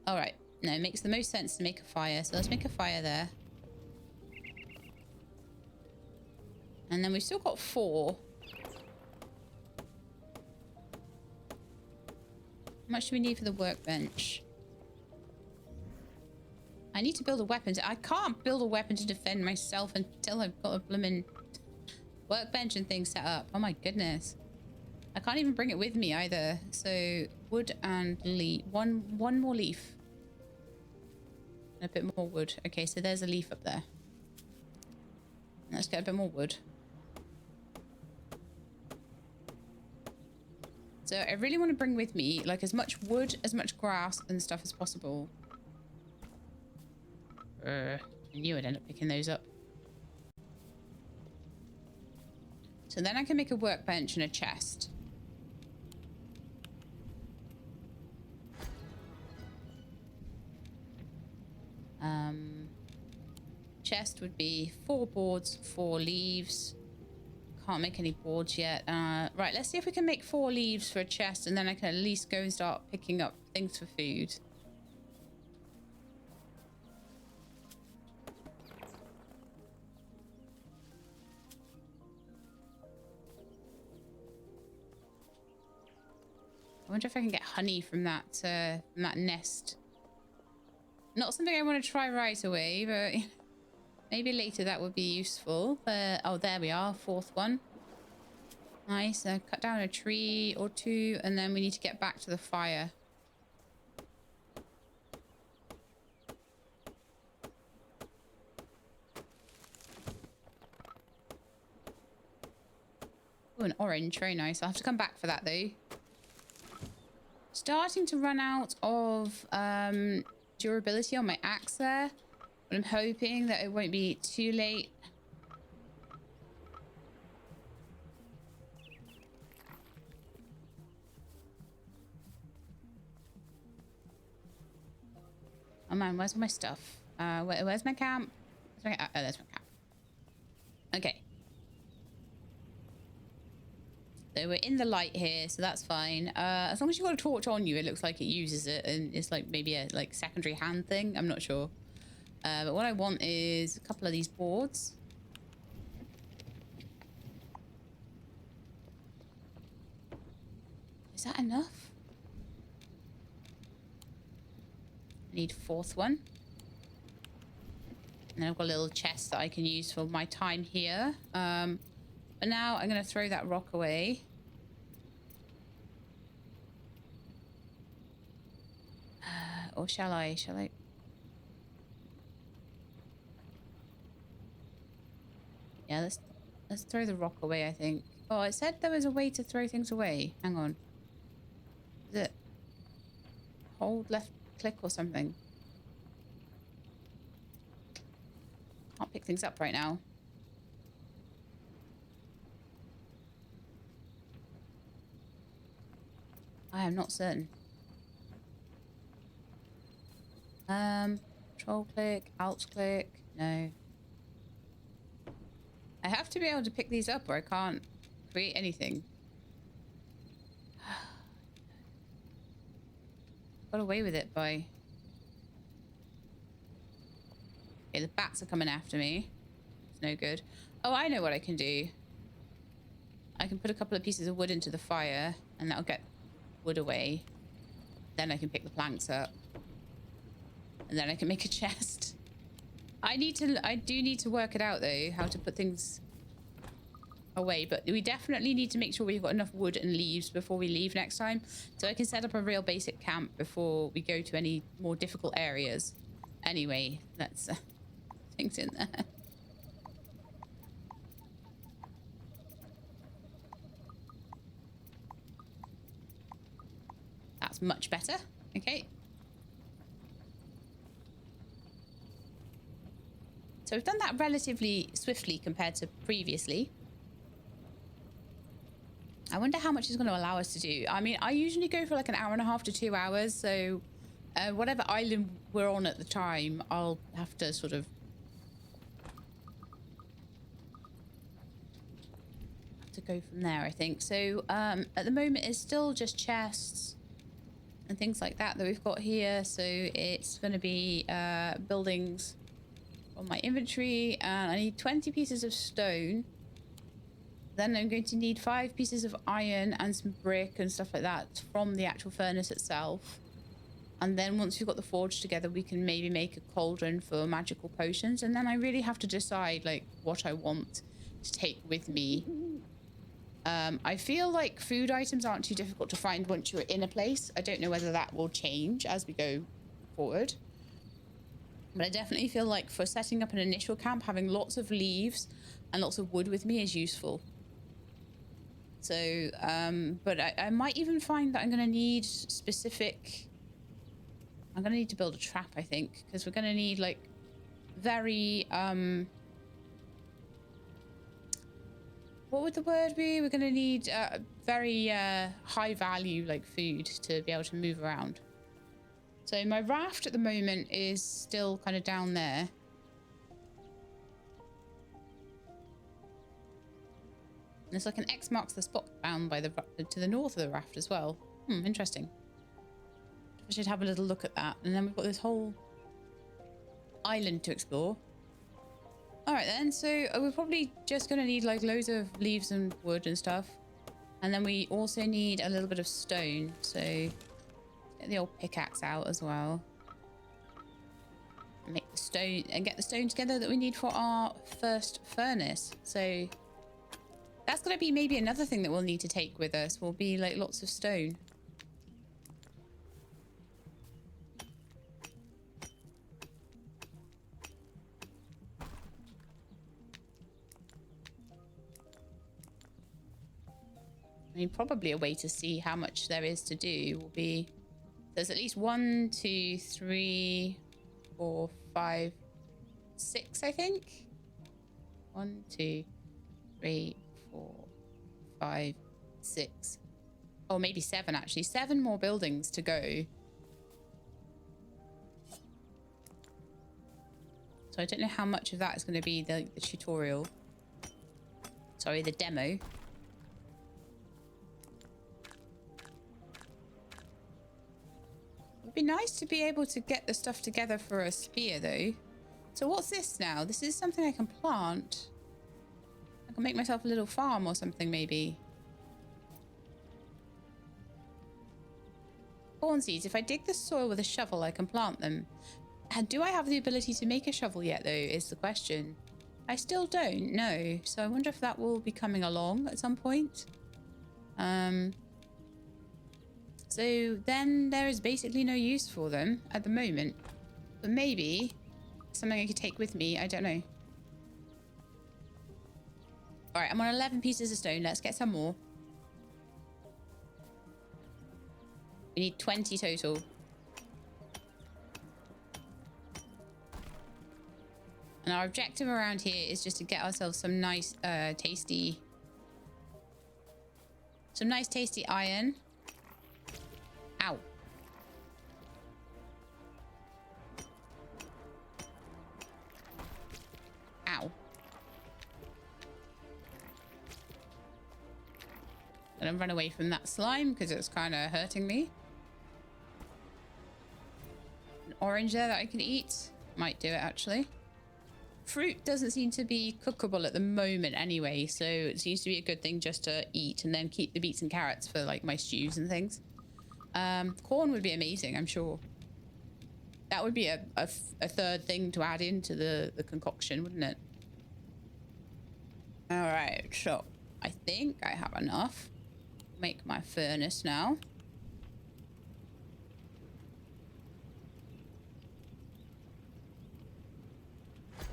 All right. No, it makes the most sense to make a fire. So let's make a fire there. And then we've still got 4. How much do we need for the workbench? I need to build a weapon. I can't build a weapon to defend myself until I've got a blooming workbench and things set up. Oh my goodness. I can't even bring it with me either. So wood and leaf. One more leaf. And a bit more wood. Okay, so there's a leaf up there. Let's get a bit more wood. So I really want to bring with me like as much wood, as much grass and stuff as possible. I knew I'd end up picking those up. So then I can make a workbench and a chest. Chest would be 4 boards, 4 leaves. Can't make any boards yet. Right, let's see if we can make 4 leaves for a chest, and then I can at least go and start picking up things for food. I wonder if I can get honey from that nest. Not something I want to try right away, but maybe later that would be useful. Oh, there we are, 4th one. Nice. Cut down a tree or 2, and then we need to get back to the fire. Oh, an orange. Very nice. I'll have to come back for that, though. Starting to run out of durability on my axe there. But I'm hoping that it won't be too late. Oh man, where's all my stuff? Where's my camp? Oh, there's my camp. Okay. So we're in the light here, so that's fine. As long as you've got a torch on you, it looks like it uses it, and it's like maybe a like secondary hand thing. I'm not sure. But what I want is a couple of these boards. Is that enough? I need a 4th one. And then I've got a little chest that I can use for my time here. But now I'm going to throw that rock away. Or shall I? Shall I? Yeah, let's throw the rock away, I think. Oh, it said there was a way to throw things away. Hang on. Is it hold left click or something? Can't pick things up right now. I am not certain. Control click, alt click, no. I have to be able to pick these up or I can't create anything. Got away with it by... Okay, the bats are coming after me. It's no good. Oh, I know what I can do. I can put a couple of pieces of wood into the fire and that'll get wood away. Then I can pick the planks up. And then I can make a chest. I do need to work it out though, how to put things away, but we definitely need to make sure we've got enough wood and leaves before we leave next time, so I can set up a real basic camp before we go to any more difficult areas. Anyway, let's things in there. That's much better. Okay. So we've done that relatively swiftly compared to previously. I wonder how much it's going to allow us to do. I mean, I usually go for like an hour and a half to 2 hours. So whatever island we're on at the time, I'll have to sort of go from there, I think. So at the moment it's still just chests and things like that we've got here. So it's going to be buildings on my inventory, and I need 20 pieces of stone. Then I'm going to need 5 pieces of iron and some brick and stuff like that from the actual furnace itself. And then once we've got the forge together, we can maybe make a cauldron for magical potions. And then I really have to decide like what I want to take with me. I feel like food items aren't too difficult to find once you're in a place. I don't know whether that will change as we go forward. But I definitely feel like for setting up an initial camp, having lots of leaves and lots of wood with me is useful. So, but I might even find that I'm going to need specific... I'm going to need to build a trap, I think, because we're going to need, like, very... what would the word be? We're going to need very high value, like, food to be able to move around. So my raft at the moment is still kind of down there. There's like an X marks the spot down by the to the north of the raft as well. Interesting. I should have a little look at that. And then we've got this whole island to explore. All right then, so we're probably just going to need like loads of leaves and wood and stuff. And then we also need a little bit of stone. So get the old pickaxe out as well. And make the stone and get the stone together that we need for our first furnace. So that's going to be maybe another thing that we'll need to take with us. Will be like lots of stone. I mean, probably a way to see how much there is to do will be... There's at least 1, 2, 3, 4, 5, 6, I think. 1, 2, 3, 4, 5, 6. Oh, maybe 7, actually. 7 more buildings to go. So I don't know how much of that is going to be the tutorial. Sorry, the demo. It'd be nice to be able to get the stuff together for a spear, though. So what's this now? This is something I can plant. I can make myself a little farm or something, maybe. Corn seeds. If I dig the soil with a shovel, I can plant them. And do I have the ability to make a shovel yet, though, is the question. I still don't know. So I wonder if that will be coming along at some point. So then there is basically no use for them at the moment. But maybe something I could take with me. I don't know. All right, I'm on 11 pieces of stone. Let's get some more. We need 20 total. And our objective around here is just to get ourselves some nice, tasty iron. Ow. Ow. I'm gonna run away from that slime because it's kind of hurting me. An orange there that I can eat. Might do it, actually. Fruit doesn't seem to be cookable at the moment anyway, so it seems to be a good thing just to eat and then keep the beets and carrots for like my stews and things. Corn would be amazing, I'm sure. That would be a third thing to add into the concoction, wouldn't it? All right, so I think I have enough. Make my furnace now.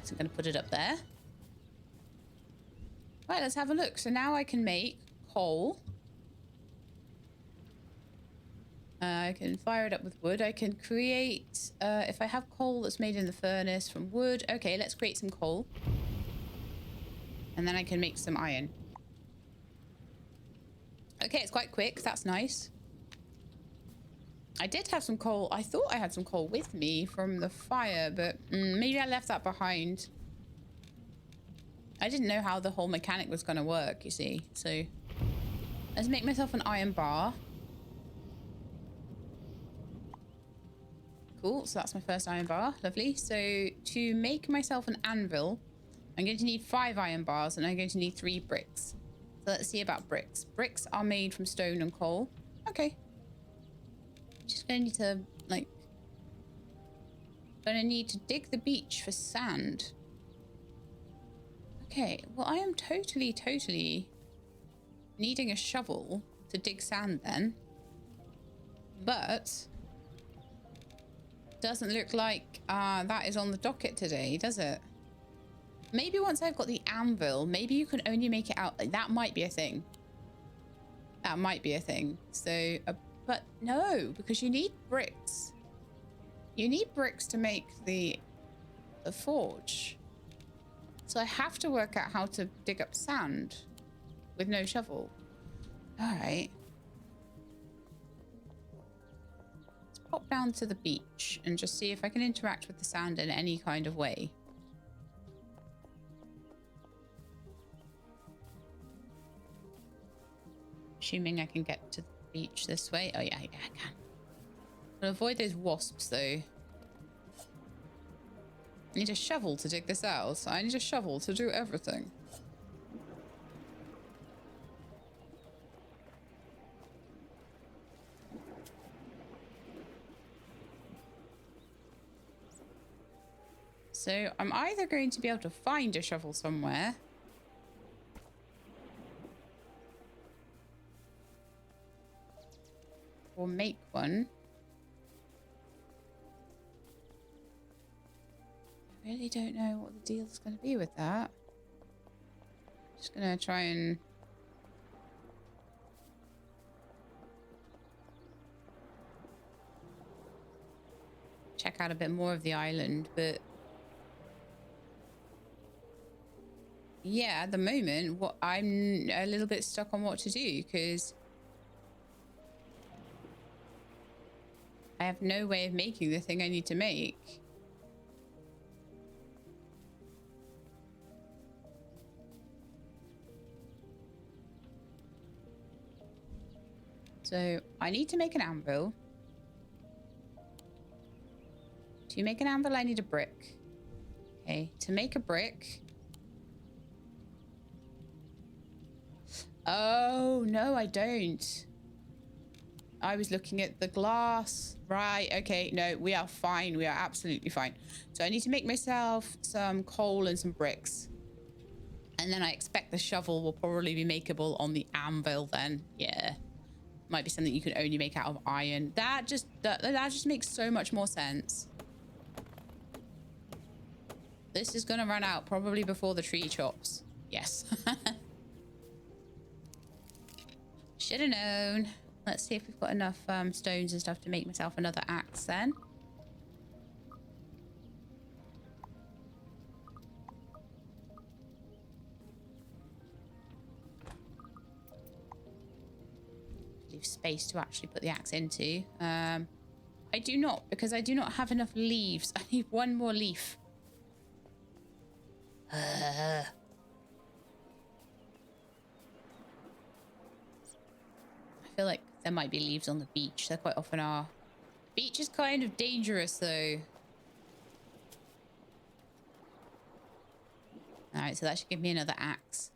So I'm going to put it up there. Right, let's have a look. So now I can make coal. I can fire it up with wood. I can create, if I have coal that's made in the furnace from wood. Okay, let's create some coal. And then I can make some iron. Okay, it's quite quick. That's nice. I did have some coal. I thought I had some coal with me from the fire, but maybe I left that behind. I didn't know how the whole mechanic was going to work, you see. So let's make myself an iron bar. Cool, so that's my first iron bar. Lovely. So to make myself an anvil, I'm going to need 5 iron bars and I'm going to need 3 bricks. So let's see about bricks. Bricks are made from stone and coal. Okay. Just going to need to, like... Going to need to dig the beach for sand. Okay, well I am totally needing a shovel to dig sand then. But... doesn't look like that is on the docket today, does it? Maybe once I've got the anvil, maybe you can only make it out. Like, that might be a thing. That might be a thing. So, but no, because you need bricks. You need bricks to make the forge. So I have to work out how to dig up sand with no shovel. All right. Pop down to the beach and just see if I can interact with the sand in any kind of way. Assuming I can get to the beach this way. Oh yeah, I can. I'll avoid those wasps though. I need a shovel to dig this out. I need a shovel to do everything. So I'm either going to be able to find a shovel somewhere, or make one. I really don't know what the deal is going to be with that. Just going to try and... check out a bit more of the island, but... yeah, at the moment, I'm a little bit stuck on what to do because I have no way of making the thing I need to make. So I need to make an anvil. To make an anvil, I need a brick. Okay, to make a brick... oh, no, I don't. I was looking at the glass. Right, okay. No, we are fine. We are absolutely fine. So I need to make myself some coal and some bricks. And then I expect the shovel will probably be makeable on the anvil then. Yeah. Might be something you can only make out of iron. That just makes so much more sense. This is going to run out probably before the tree chops. Yes. Should have known. Let's see if we've got enough stones and stuff to make myself another axe then. Leave space to actually put the axe into. I do not, because I do not have enough leaves. I need one more leaf. I feel like there might be leaves on the beach. There quite often are. Beach is kind of dangerous though. Alright, so that should give me another axe.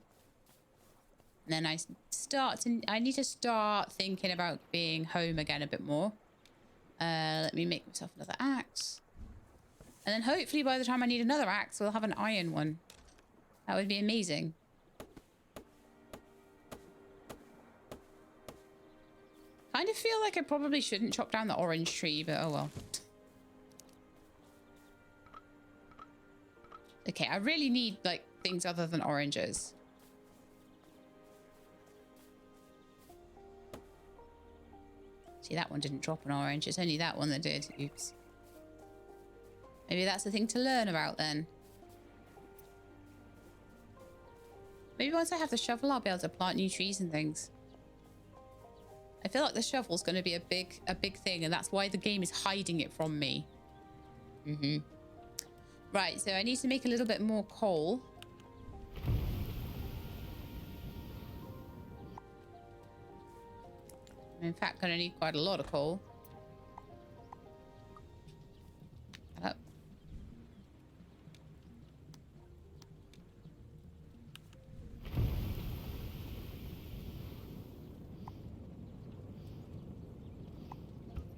And then I need to start thinking about being home again a bit more. Let me make myself another axe. And then hopefully by the time I need another axe, we'll have an iron one. That would be amazing. Kind of feel like I probably shouldn't chop down the orange tree, but oh well. Okay, I really need like things other than oranges. See, that one didn't drop an orange. It's only that one that did. Oops. Maybe that's the thing to learn about then. Maybe once I have the shovel, I'll be able to plant new trees and things. I feel like the shovel's going to be a big thing, and that's why the game is hiding it from me. Right, so I need to make a little bit more coal. I'm in fact going to need quite a lot of coal. Up.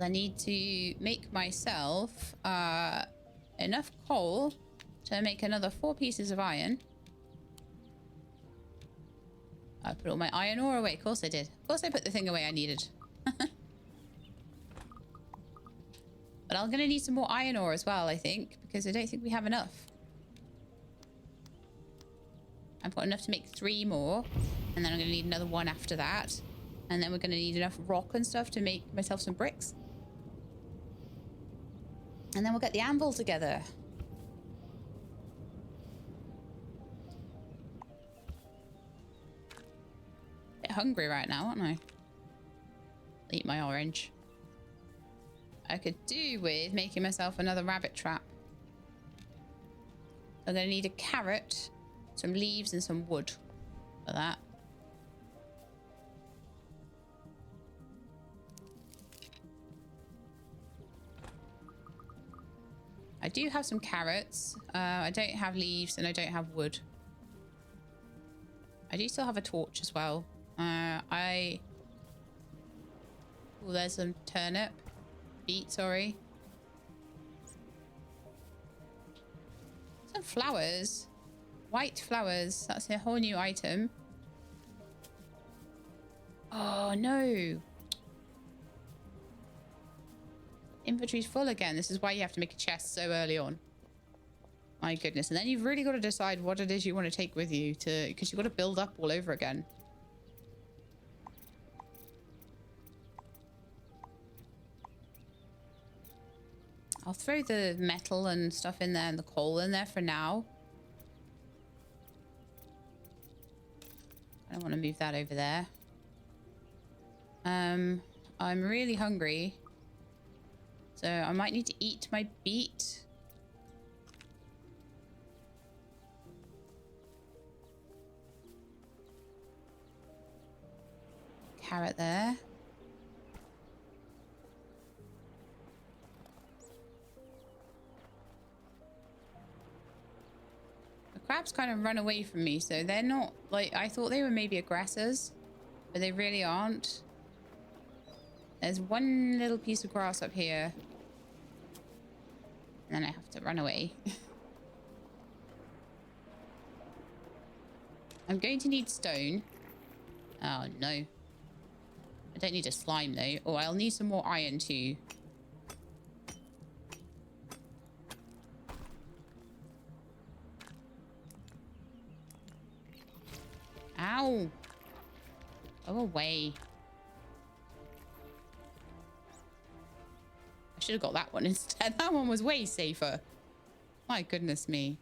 I need to make myself enough coal to make another 4 pieces of iron. I put all my iron ore away. Of course I did. Of course I put the thing away I needed. But I'm going to need some more iron ore as well, I think, because I don't think we have enough. I've got enough to make 3 more, and then I'm going to need another 1 after that. And then we're going to need enough rock and stuff to make myself some bricks. And then we'll get the anvil together. Bit hungry right now, aren't I? Eat my orange. I could do with making myself another rabbit trap. I'm going to need a carrot, some leaves, and some wood for that. I do have some carrots. I don't have leaves and I don't have wood. I do still have a torch as well. Oh, there's some turnip. Beet, sorry. Some flowers. White flowers. That's a whole new item. Oh, no. Inventory's full again. This is why you have to make a chest so early on. My goodness. And then you've really got to decide what it is you want to take with you because you've got to build up all over again. I'll throw the metal and stuff in there and the coal in there for now. I don't want to move that over there. I'm really hungry. So I might need to eat my beet. Carrot there. The crabs kind of run away from me, so they're not like I thought they were maybe aggressors, but they really aren't. There's one little piece of grass up here. And then I have to run away. I'm going to need stone. Oh, no. I don't need a slime, though. Oh, I'll need some more iron, too. Ow. Go away. I should have got that one instead. That one was way safer. My goodness me.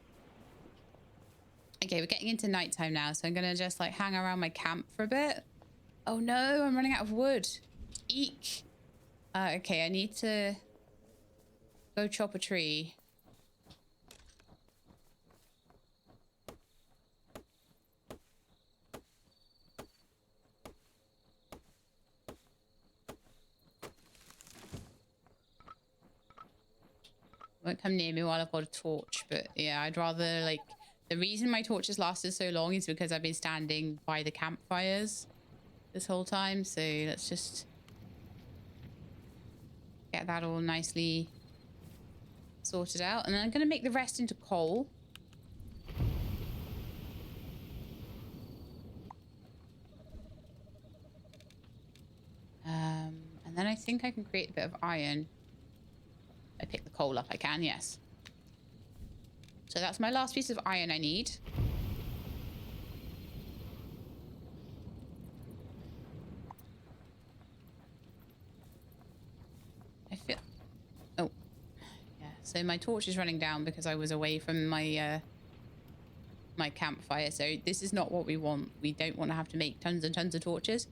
Okay, we're getting into nighttime now, so I'm gonna just like hang around my camp for a bit. Oh no, I'm running out of wood. Eek. Okay, I need to go chop a tree. Won't come near me while I've got a torch, but yeah, I'd rather like the reason my torch has lasted so long is because I've been standing by the campfires this whole time. So let's just get that all nicely sorted out, and then I'm going to make the rest into coal. And then I think I can create a bit of iron. I pick the coal up, I can, yes. So that's my last piece of iron I need. So my torch is running down because I was away from my my campfire. So this is not what we want. We don't want to have to make tons and tons of torches.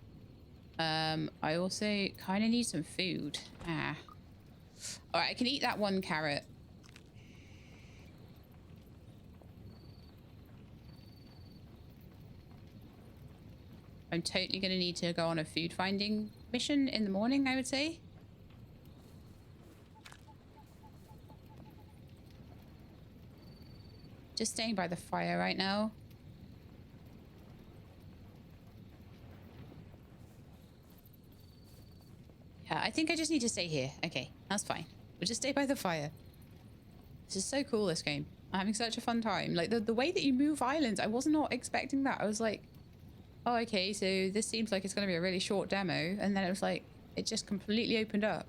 I also kind of need some food. Ah. All right, I can eat that one carrot. I'm totally going to need to go on a food finding mission in the morning, I would say. Just staying by the fire right now. Yeah, I think I just need to stay here. Okay, that's fine. We'll just stay by the fire. This is so cool, this game. I'm having such a fun time. Like, the way that you move islands, I was not expecting that. I was like, oh, okay, so this seems like it's going to be a really short demo. And then it was like, it just completely opened up.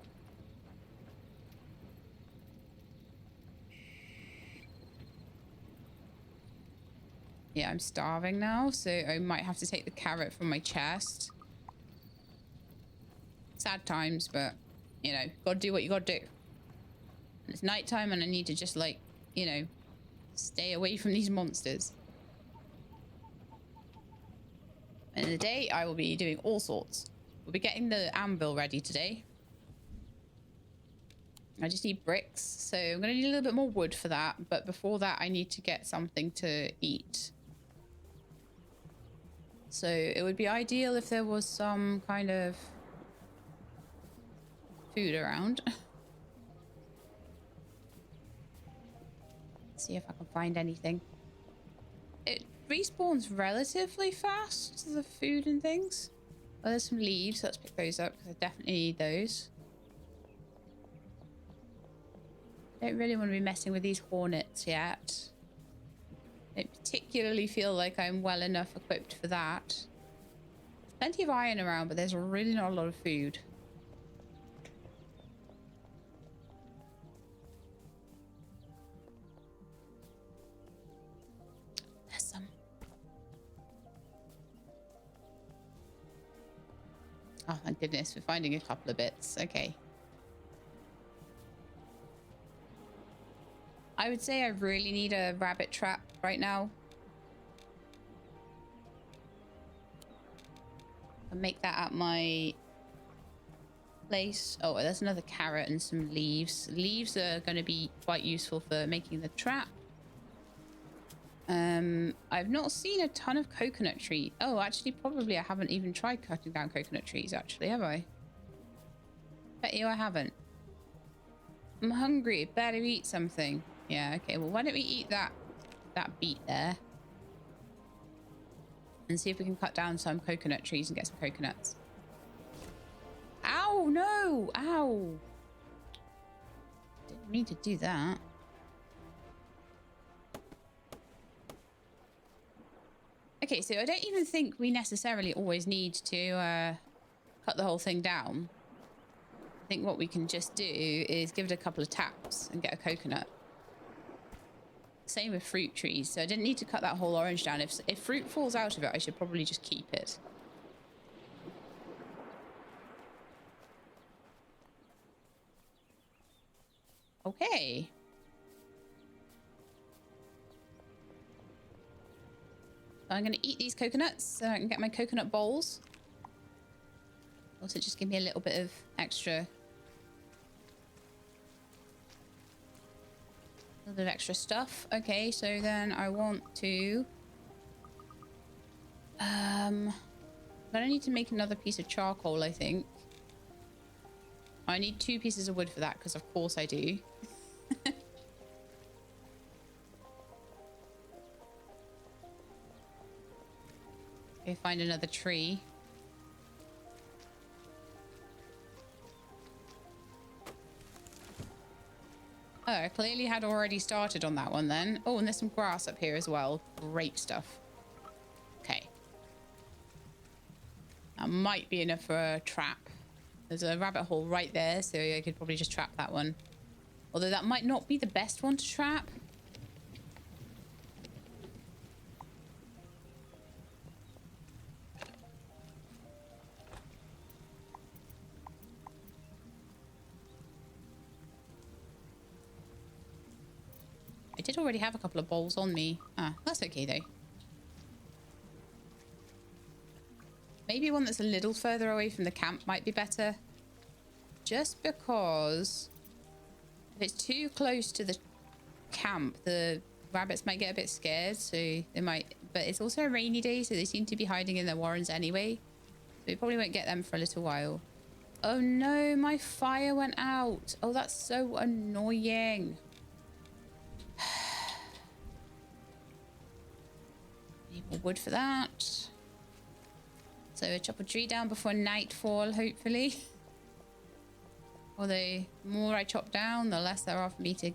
Yeah, I'm starving now, so I might have to take the carrot from my chest. Sad times, but, you know, gotta do what you gotta do. And it's nighttime and I need to just, like, you know, stay away from these monsters. And in the day, I will be doing all sorts. We'll be getting the anvil ready today. I just need bricks, so I'm going to need a little bit more wood for that. But before that, I need to get something to eat. So it would be ideal if there was some kind of food around. See if I can find anything. It respawns relatively fast, the food and things. Oh, there's some leaves. Let's pick those up because I definitely need those. Don't really want to be messing with these hornets yet. Don't particularly feel like I'm well enough equipped for that. Plenty of iron around, but there's really not a lot of food. There's some. Oh, thank goodness. We're finding a couple of bits. Okay. I would say I really need a rabbit trap right now. I'll make that at my place. Oh, there's another carrot and some leaves. Leaves are going to be quite useful for making the trap. I've not seen a ton of coconut tree. Oh, actually, probably I haven't even tried cutting down coconut trees, actually, have I? Bet you I haven't. I'm hungry. Better eat something. Yeah, okay. Well, why don't we eat that beet there? And see if we can cut down some coconut trees and get some coconuts. Ow, no! Ow! Didn't mean to do that. Okay, so I don't even think we necessarily always need to cut the whole thing down. I think what we can just do is give it a couple of taps and get a coconut. Same with fruit trees. So I didn't need to cut that whole orange down. If fruit falls out of it, I should probably just keep it. Okay. So I'm going to eat these coconuts so I can get my coconut bowls. Also, just give me a little bit of extra... A little bit of extra stuff. Okay, so then I want to... I'm going to need to make another piece of charcoal, I think. I need 2 pieces of wood for that, because of course I do. Okay, find another tree. Oh, I clearly had already started on that one then. Oh, and there's some grass up here as well. Great stuff. Okay. That might be enough for a trap. There's a rabbit hole right there, so I could probably just trap that one. Although that might not be the best one to trap. did already have a couple of bowls on me. Ah, that's okay though. Maybe one that's a little further away from the camp might be better. Just because if it's too close to the camp, the rabbits might get a bit scared. So they might, but it's also a rainy day, so they seem to be hiding in their warrens anyway. So we probably won't get them for a little while. Oh no, my fire went out. Oh, that's so annoying. Need more wood for that. So chop a tree down before nightfall, hopefully. Although the more I chop down, the less there are for me to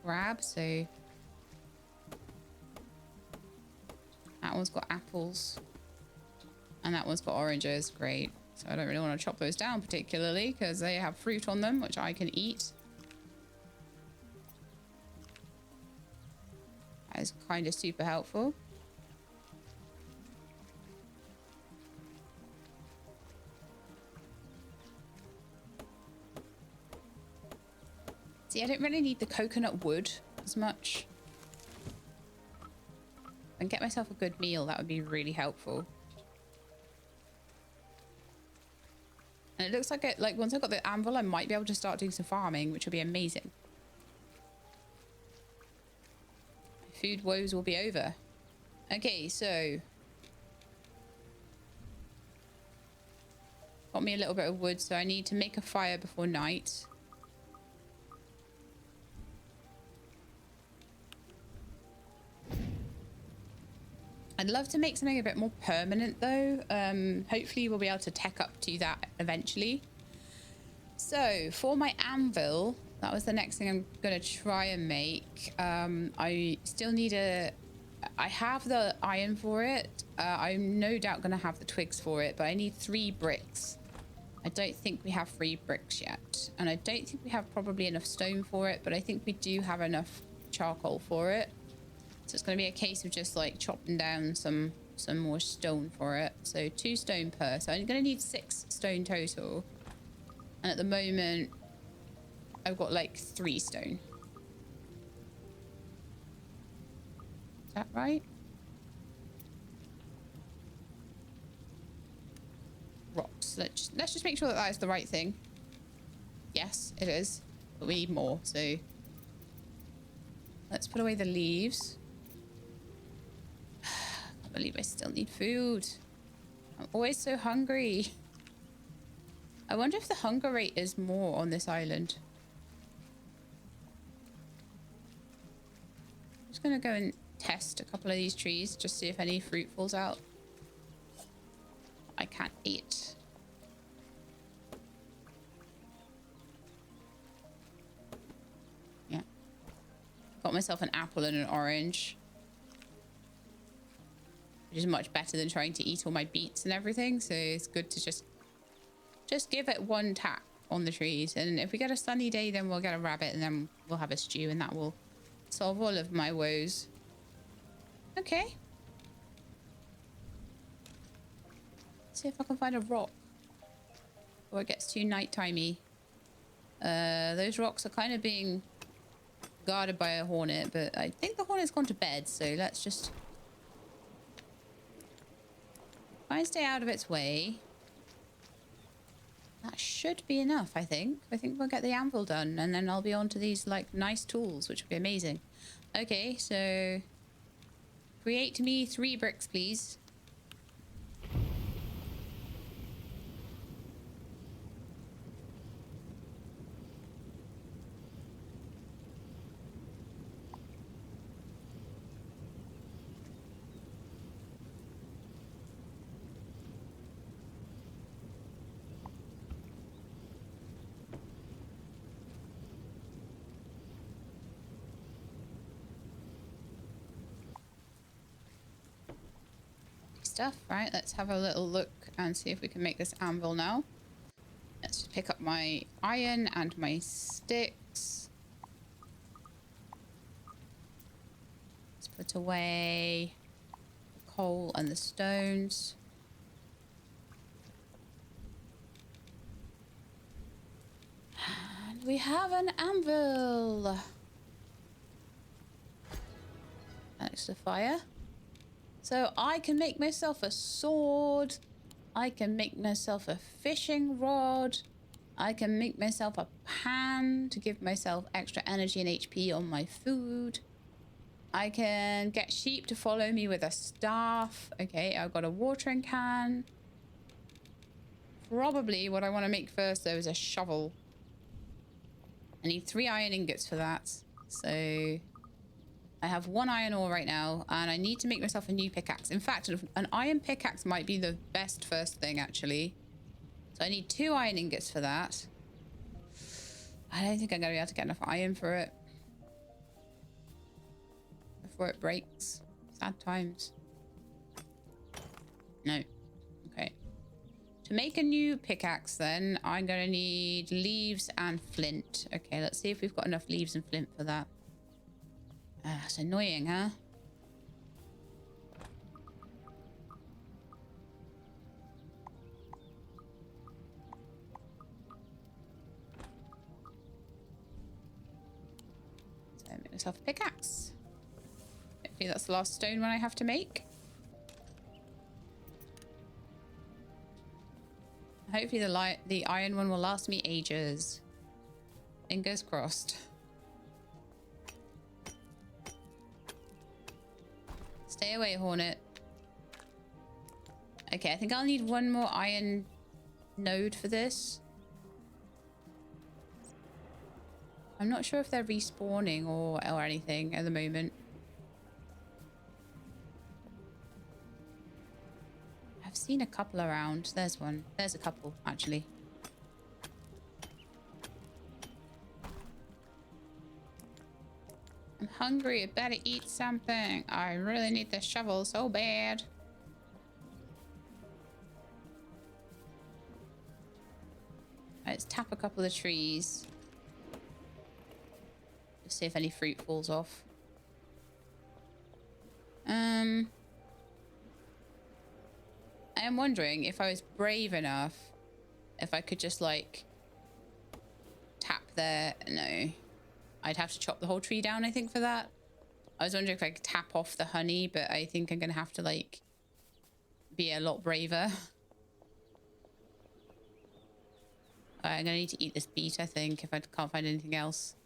grab. So that one's got apples. And that one's got oranges. Great. So I don't really want to chop those down particularly because they have fruit on them, which I can eat. That is kind of super helpful. See, I don't really need the coconut wood as much. And get myself a good meal, that would be really helpful. And it looks like once I've got the anvil, I might be able to start doing some farming, which will be amazing. Food woes will be over. Okay, so got me a little bit of wood, so I need to make a fire before night. I'd love to make something a bit more permanent though. Hopefully we'll be able to tech up to that eventually. So for my anvil, that was the next thing I'm going to try and make. I still need I have the iron for it. I'm no doubt going to have the twigs for it, but I need 3 bricks. I don't think we have 3 bricks yet. And I don't think we have probably enough stone for it, but I think we do have enough charcoal for it. So it's going to be a case of just like chopping down some more stone for it. So 2 stone per. So I'm going to need 6 stone total. And at the moment, I've got like 3 stone. Is that right? Rocks. Let's just make sure that that is the right thing. Yes, it is. But we need more. So let's put away the leaves. I believe I still need food. I'm always so hungry. I wonder if the hunger rate is more on this island. I'm just gonna go and test a couple of these trees, just see if any fruit falls out. I can't eat. Yeah. Got myself an apple and an orange. Which is much better than trying to eat all my beets and everything. So it's good to just give it one tap on the trees. And if we get a sunny day, then we'll get a rabbit and then we'll have a stew and that will solve all of my woes. Okay. Let's see if I can find a rock before it gets too nightimey. Those rocks are kind of being guarded by a hornet, but I think the hornet's gone to bed. So let's just try and stay out of its way. That should be enough, I think. I think we'll get the anvil done and then I'll be on to these like nice tools, which will be amazing. Okay, so create me 3 bricks, please. Stuff. Right, let's have a little look and see if we can make this anvil now. Let's just pick up my iron and my sticks. Let's put away the coal and the stones. And we have an anvil. close to fire. So I can make myself a sword. I can make myself a fishing rod. I can make myself a pan to give myself extra energy and HP on my food. I can get sheep to follow me with a staff. Okay, I've got a watering can. Probably what I want to make first, though, is a shovel. I need 3 iron ingots for that. So I have 1 iron ore right now, and I need to make myself a new pickaxe. In fact, an iron pickaxe might be the best first thing, actually. So I need 2 iron ingots for that. I don't think I'm going to be able to get enough iron for it before it breaks. Sad times. No. Okay. To make a new pickaxe, then, I'm going to need leaves and flint. Okay, let's see if we've got enough leaves and flint for that. It's annoying, huh? So make myself a pickaxe. Hopefully that's the last stone one I have to make. Hopefully the iron one will last me ages. Fingers crossed. Stay away, Hornet. Okay, I think I'll need 1 more iron node for this. I'm not sure if they're respawning or anything at the moment. I've seen a couple around. There's one. There's a couple, actually. I'm hungry. I better eat something. I really need this shovel so bad. Let's tap a couple of trees. Just see if any fruit falls off. I am wondering if I was brave enough, if I could just like tap there. No, I'd have to chop the whole tree down, I think, for that. I was wondering if I could tap off the honey, but I think I'm gonna have to like be a lot braver. I'm gonna need to eat this beet, I think, if I can't find anything else.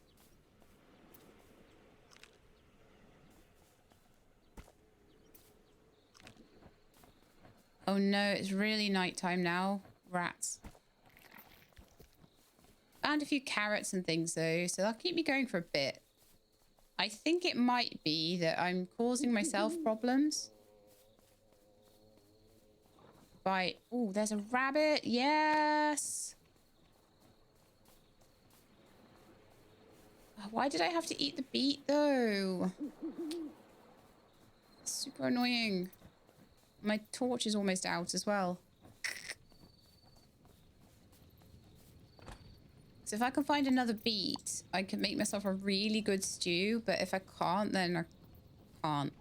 Oh no, it's really nighttime now. Rats. Found a few carrots and things though, so that'll keep me going for a bit. I think it might be that I'm causing myself problems. By... Oh, there's a rabbit. Yes! Why did I have to eat the beet though? Super annoying. My torch is almost out as well. So if I can find another beet, I can make myself a really good stew. But if I can't, then I can't.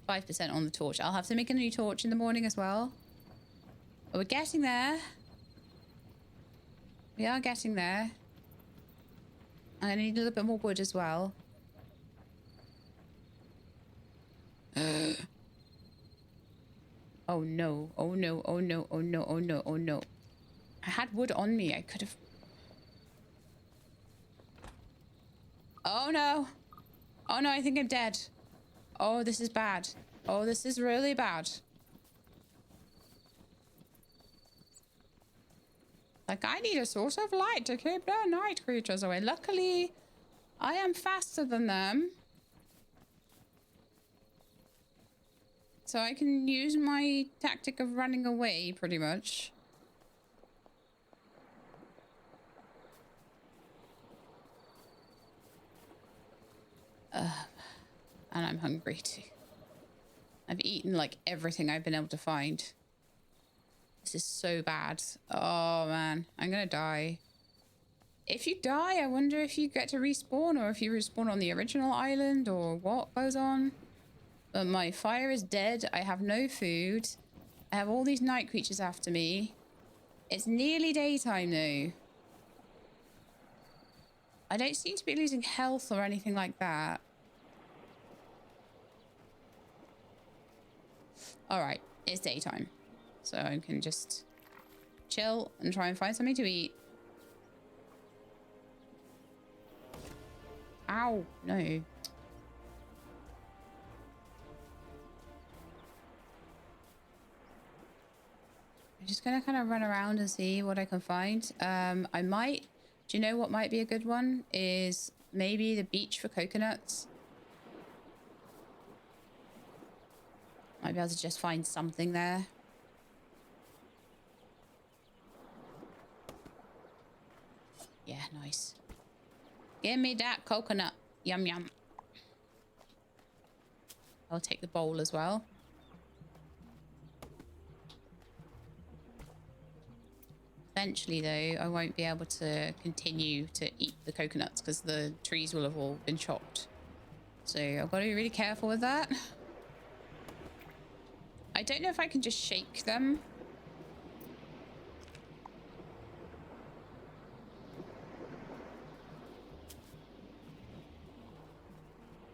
5% on the torch. I'll have to make a new torch in the morning as well. But we're getting there. We are getting there. And I need a little bit more wood as well. Oh no, oh no, oh no, oh no, oh no, oh no. I had wood on me. I could have... Oh no. Oh no, I think I'm dead. Oh, this is bad. Oh, this is really bad. Like, I need a source of light to keep the night creatures away. Luckily, I am faster than them. So I can use my tactic of running away, pretty much. And I'm hungry too. I've eaten like everything I've been able to find. This is so bad. Oh man, I'm gonna die. If you die, I wonder if you get to respawn or if you respawn on the original island or what goes on. But my fire is dead. I have no food. I have all these night creatures after me. It's nearly daytime though. I don't seem to be losing health or anything like that. All right, it's daytime. So I can just chill and try and find something to eat. Ow, no. I'm just gonna kind of run around and see what I can find. I might, do you know what might be a good one? Is maybe the beach for coconuts. Might be able to just find something there. Yeah, nice. Give me that coconut. Yum, yum. I'll take the bowl as well. Eventually, though, I won't be able to continue to eat the coconuts because the trees will have all been chopped. So I've got to be really careful with that. I don't know if I can just shake them.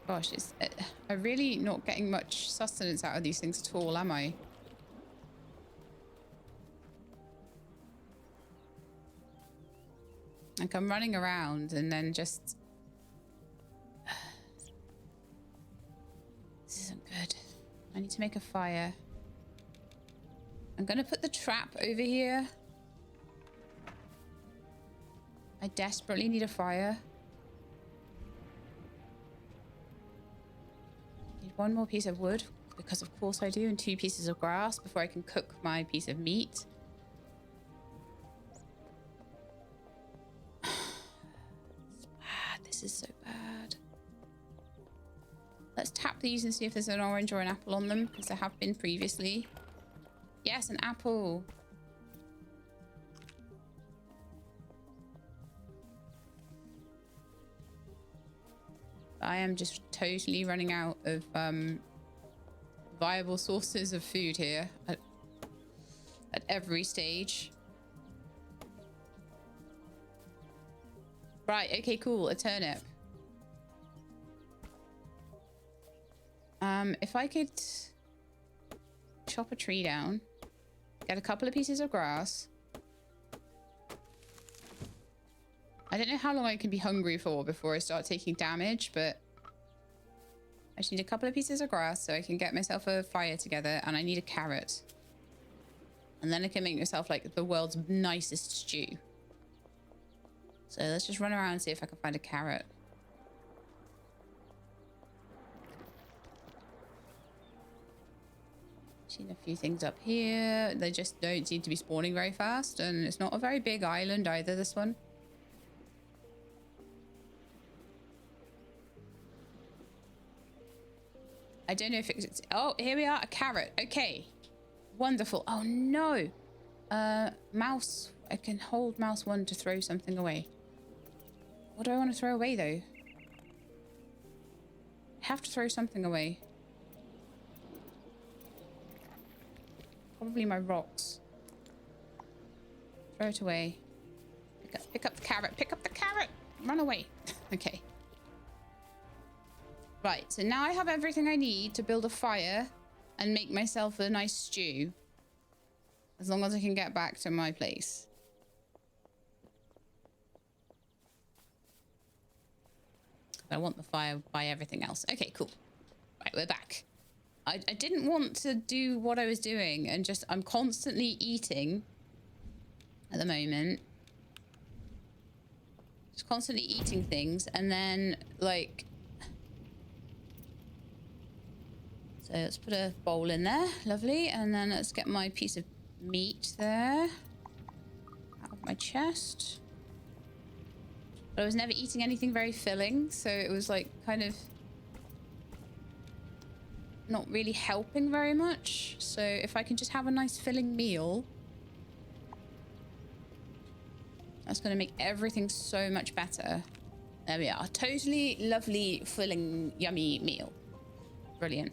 Gosh, I'm really not getting much sustenance out of these things at all, am I? Like, I'm running around and then just... This isn't good. I need to make a fire. I'm gonna put the trap over here. I desperately need a fire. Need one more piece of wood, because of course I do, and 2 pieces of grass before I can cook my piece of meat. This is so bad. Let's tap these and see if there's an orange or an apple on them, because there have been previously. Yes, an apple. I am just totally running out of viable sources of food here at every stage. Right, okay, cool. A turnip. If I could chop a tree down, get a couple of pieces of grass. I don't know how long I can be hungry for before I start taking damage, but I just need a couple of pieces of grass so I can get myself a fire together, and I need a carrot. And then I can make myself like the world's nicest stew. So let's just run around and see if I can find a carrot. Seen a few things up here. They just don't seem to be spawning very fast, and it's not a very big island either, this one. I don't know if it's... Oh, here we are, a carrot. Okay. Wonderful. Oh, no. Mouse. I can hold mouse 1 to throw something away. What do I want to throw away, though? I have to throw something away. Probably my rocks. Throw it away. Pick up the carrot. Pick up the carrot. Run away. Okay. Right, so now I have everything I need to build a fire and make myself a nice stew. As long as I can get back to my place. I want the fire by everything else. Okay, cool. Right, we're back. I didn't want to do what I was doing and just... I'm constantly eating at the moment. Just constantly eating things and then, like... So let's put a bowl in there. Lovely. And then let's get my piece of meat there. Out of my chest. But I was never eating anything very filling, so it was like kind of not really helping very much. So if I can just have a nice filling meal, that's going to make everything so much better. There we are. Totally lovely, filling, yummy meal. Brilliant.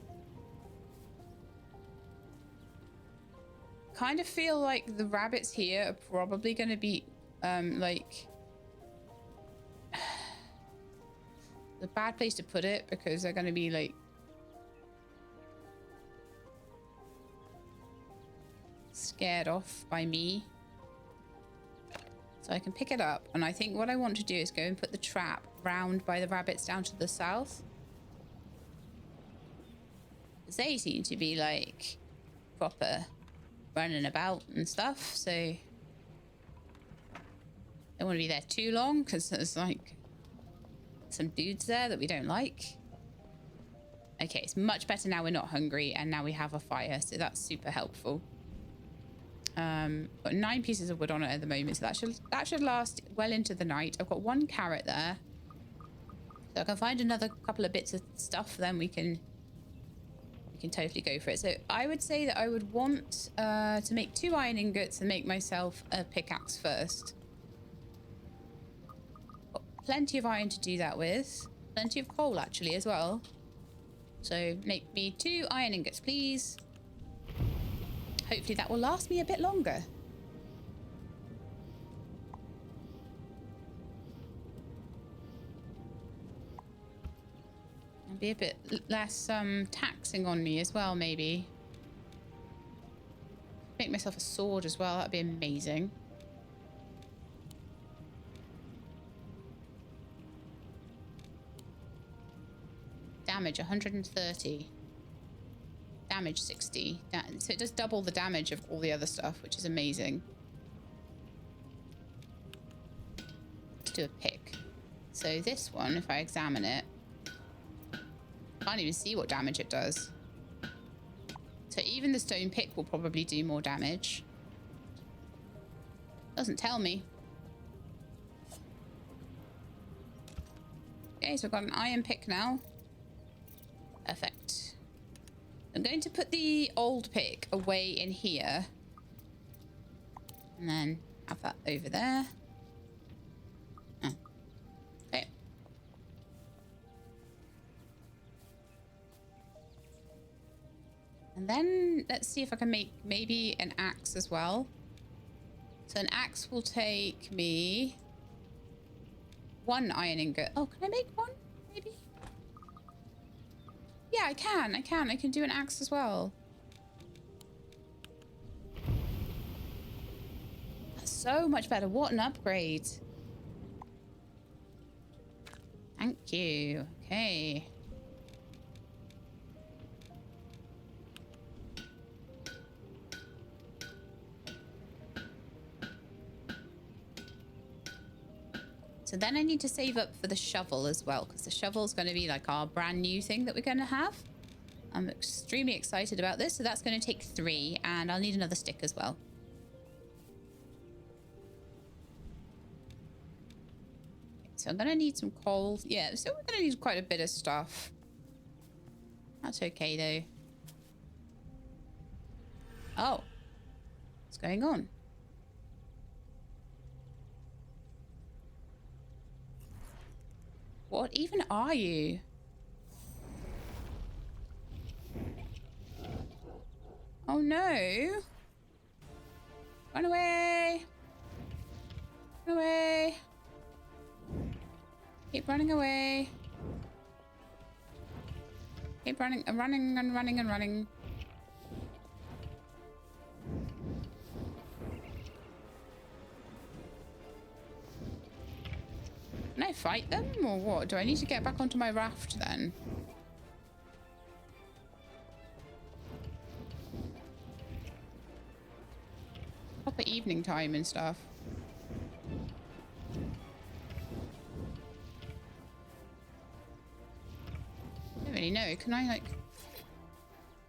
Kind of feel like the rabbits here are probably going to be like the bad place to put it, because they're going to be like scared off by me. So I can pick it up. And I think what I want to do is go and put the trap round by the rabbits down to the south. Because they seem to be like proper running about and stuff. So I don't want to be there too long because there's like some dudes there that we don't like. Okay, it's much better now we're not hungry and now we have a fire. So that's super helpful. Got 9 pieces of wood on it at the moment, so that should last well into the night. I've got 1 carrot there, so I can find another couple of bits of stuff. Then we can totally go for it. So I would say that I would want to make 2 iron ingots and make myself a pickaxe first. Got plenty of iron to do that with, plenty of coal actually as well. So make me 2 iron ingots, please. Hopefully that will last me a bit longer. And be a bit less taxing on me as well, maybe. Make myself a sword as well, that'd be amazing. Damage 130. Damage 60. So it does double the damage of all the other stuff, which is amazing. Let's do a pick. So this one, if I examine it, can't even see what damage it does. So even the stone pick will probably do more damage. Doesn't tell me. Okay, so I've got an iron pick now. Perfect. I'm going to put the old pick away in here. And then have that over there. Oh. Okay. And then let's see if I can make maybe an axe as well. So an axe will take me 1 iron ingot. Oh, can I make 1? Maybe? Yeah, I can. I can do an axe as well. That's so much better. What an upgrade. Thank you. Okay. So then I need to save up for the shovel as well, because the shovel is going to be like our brand new thing that we're going to have. I'm extremely excited about this. So that's going to take 3, and I'll need another stick as well. Okay, so I'm going to need some coal. Yeah, so we're going to need quite a bit of stuff. That's okay, though. Oh. What's going on? What even are you? Oh no. Run away. Run away. Keep running away. Keep running and running and running and running. Can I fight them or what? Do I need to get back onto my raft then? Proper evening time and stuff. I don't really know. Can I like...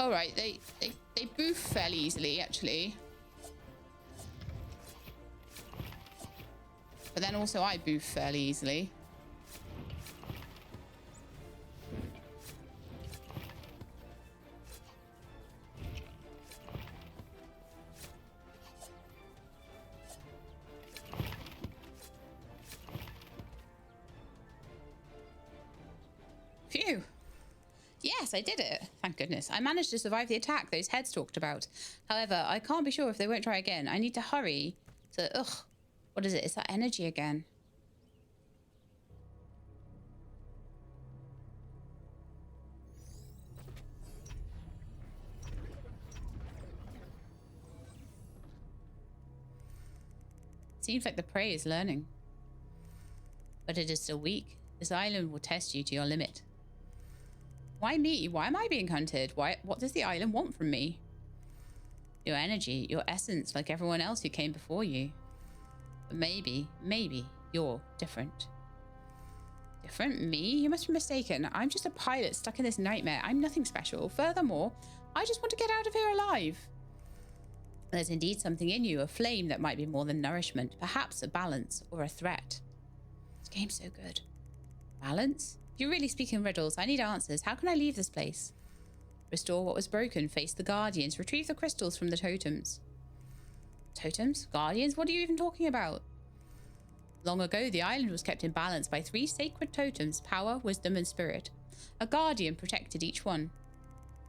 Oh right, they boof fairly easily actually. But then also I boof fairly easily. Phew. Yes, I did it. Thank goodness. I managed to survive the attack those heads talked about. However, I can't be sure if they won't try again. I need to hurry. So, ugh. What is it? It's that energy again. Seems like the prey is learning. But it is still weak. This island will test you to your limit. Why me? Why am I being hunted? What does the island want from me? Your energy, your essence, like everyone else who came before you. But maybe you're different. Different? Me? You must be mistaken. I'm just a pilot stuck in this nightmare. I'm nothing special. Furthermore, I just want to get out of here alive. There's indeed something in you, a flame that might be more than nourishment, perhaps a balance or a threat. This game's so good. Balance? If you really speak in riddles, I need answers. How can I leave this place? Restore what was broken, face the guardians, retrieve the crystals from the totems. Totems? Guardians? What are you even talking about? Long ago, the island was kept in balance by 3 sacred totems, power, wisdom, and spirit. A guardian protected each one.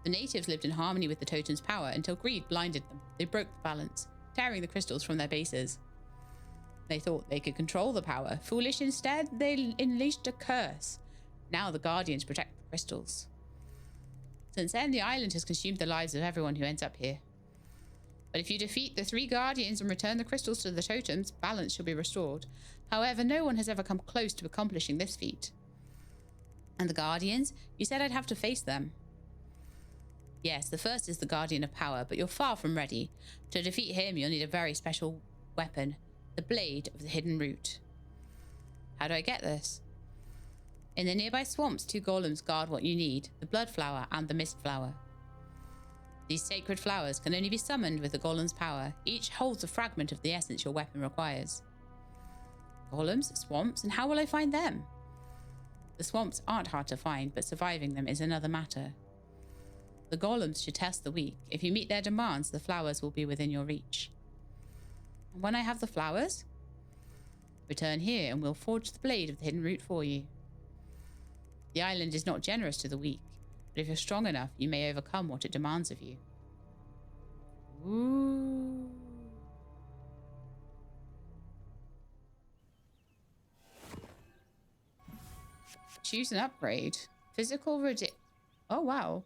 The natives lived in harmony with the totem's power until greed blinded them. They broke the balance, tearing the crystals from their bases. They thought they could control the power. Foolish instead, they unleashed a curse. Now the guardians protect the crystals. Since then, the island has consumed the lives of everyone who ends up here. But if you defeat the 3 guardians and return the crystals to the totems, balance shall be restored. However, no one has ever come close to accomplishing this feat. And the guardians? You said I'd have to face them. Yes, the first is the Guardian of Power, but you're far from ready. To defeat him, you'll need a very special weapon, the Blade of the Hidden Root. How do I get this? In the nearby swamps, 2 golems guard what you need, the Blood Flower and the Mist Flower. These sacred flowers can only be summoned with the golem's power. Each holds a fragment of the essence your weapon requires. Golems, swamps, and how will I find them? The swamps aren't hard to find, but surviving them is another matter. The golems should test the weak. If you meet their demands, the flowers will be within your reach. And when I have the flowers, return here and we'll forge the blade of the hidden root for you. The island is not generous to the weak, but if you're strong enough, you may overcome what it demands of you. Ooh. Choose an upgrade. Physical oh, wow.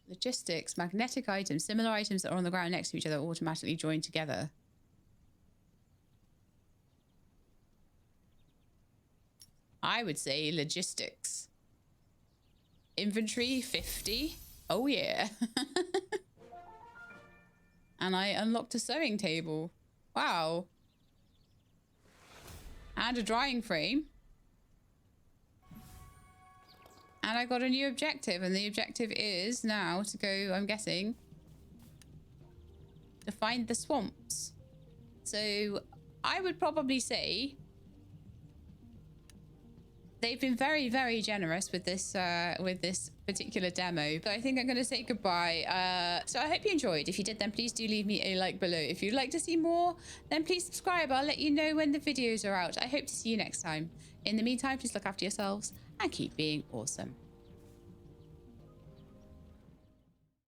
Logistics. Magnetic items. Similar items that are on the ground next to each other automatically join together. I would say logistics. Inventory 50. Oh yeah. And I unlocked a sewing table. Wow. And a drying frame. And I got a new objective, and the objective is now to go, I'm guessing, to find the swamps. So I would probably say they've been very, very generous with this particular demo. But I think I'm going to say goodbye. So I hope you enjoyed. If you did, then please do leave me a like below. If you'd like to see more, then please subscribe. I'll let you know when the videos are out. I hope to see you next time. In the meantime, please look after yourselves and keep being awesome.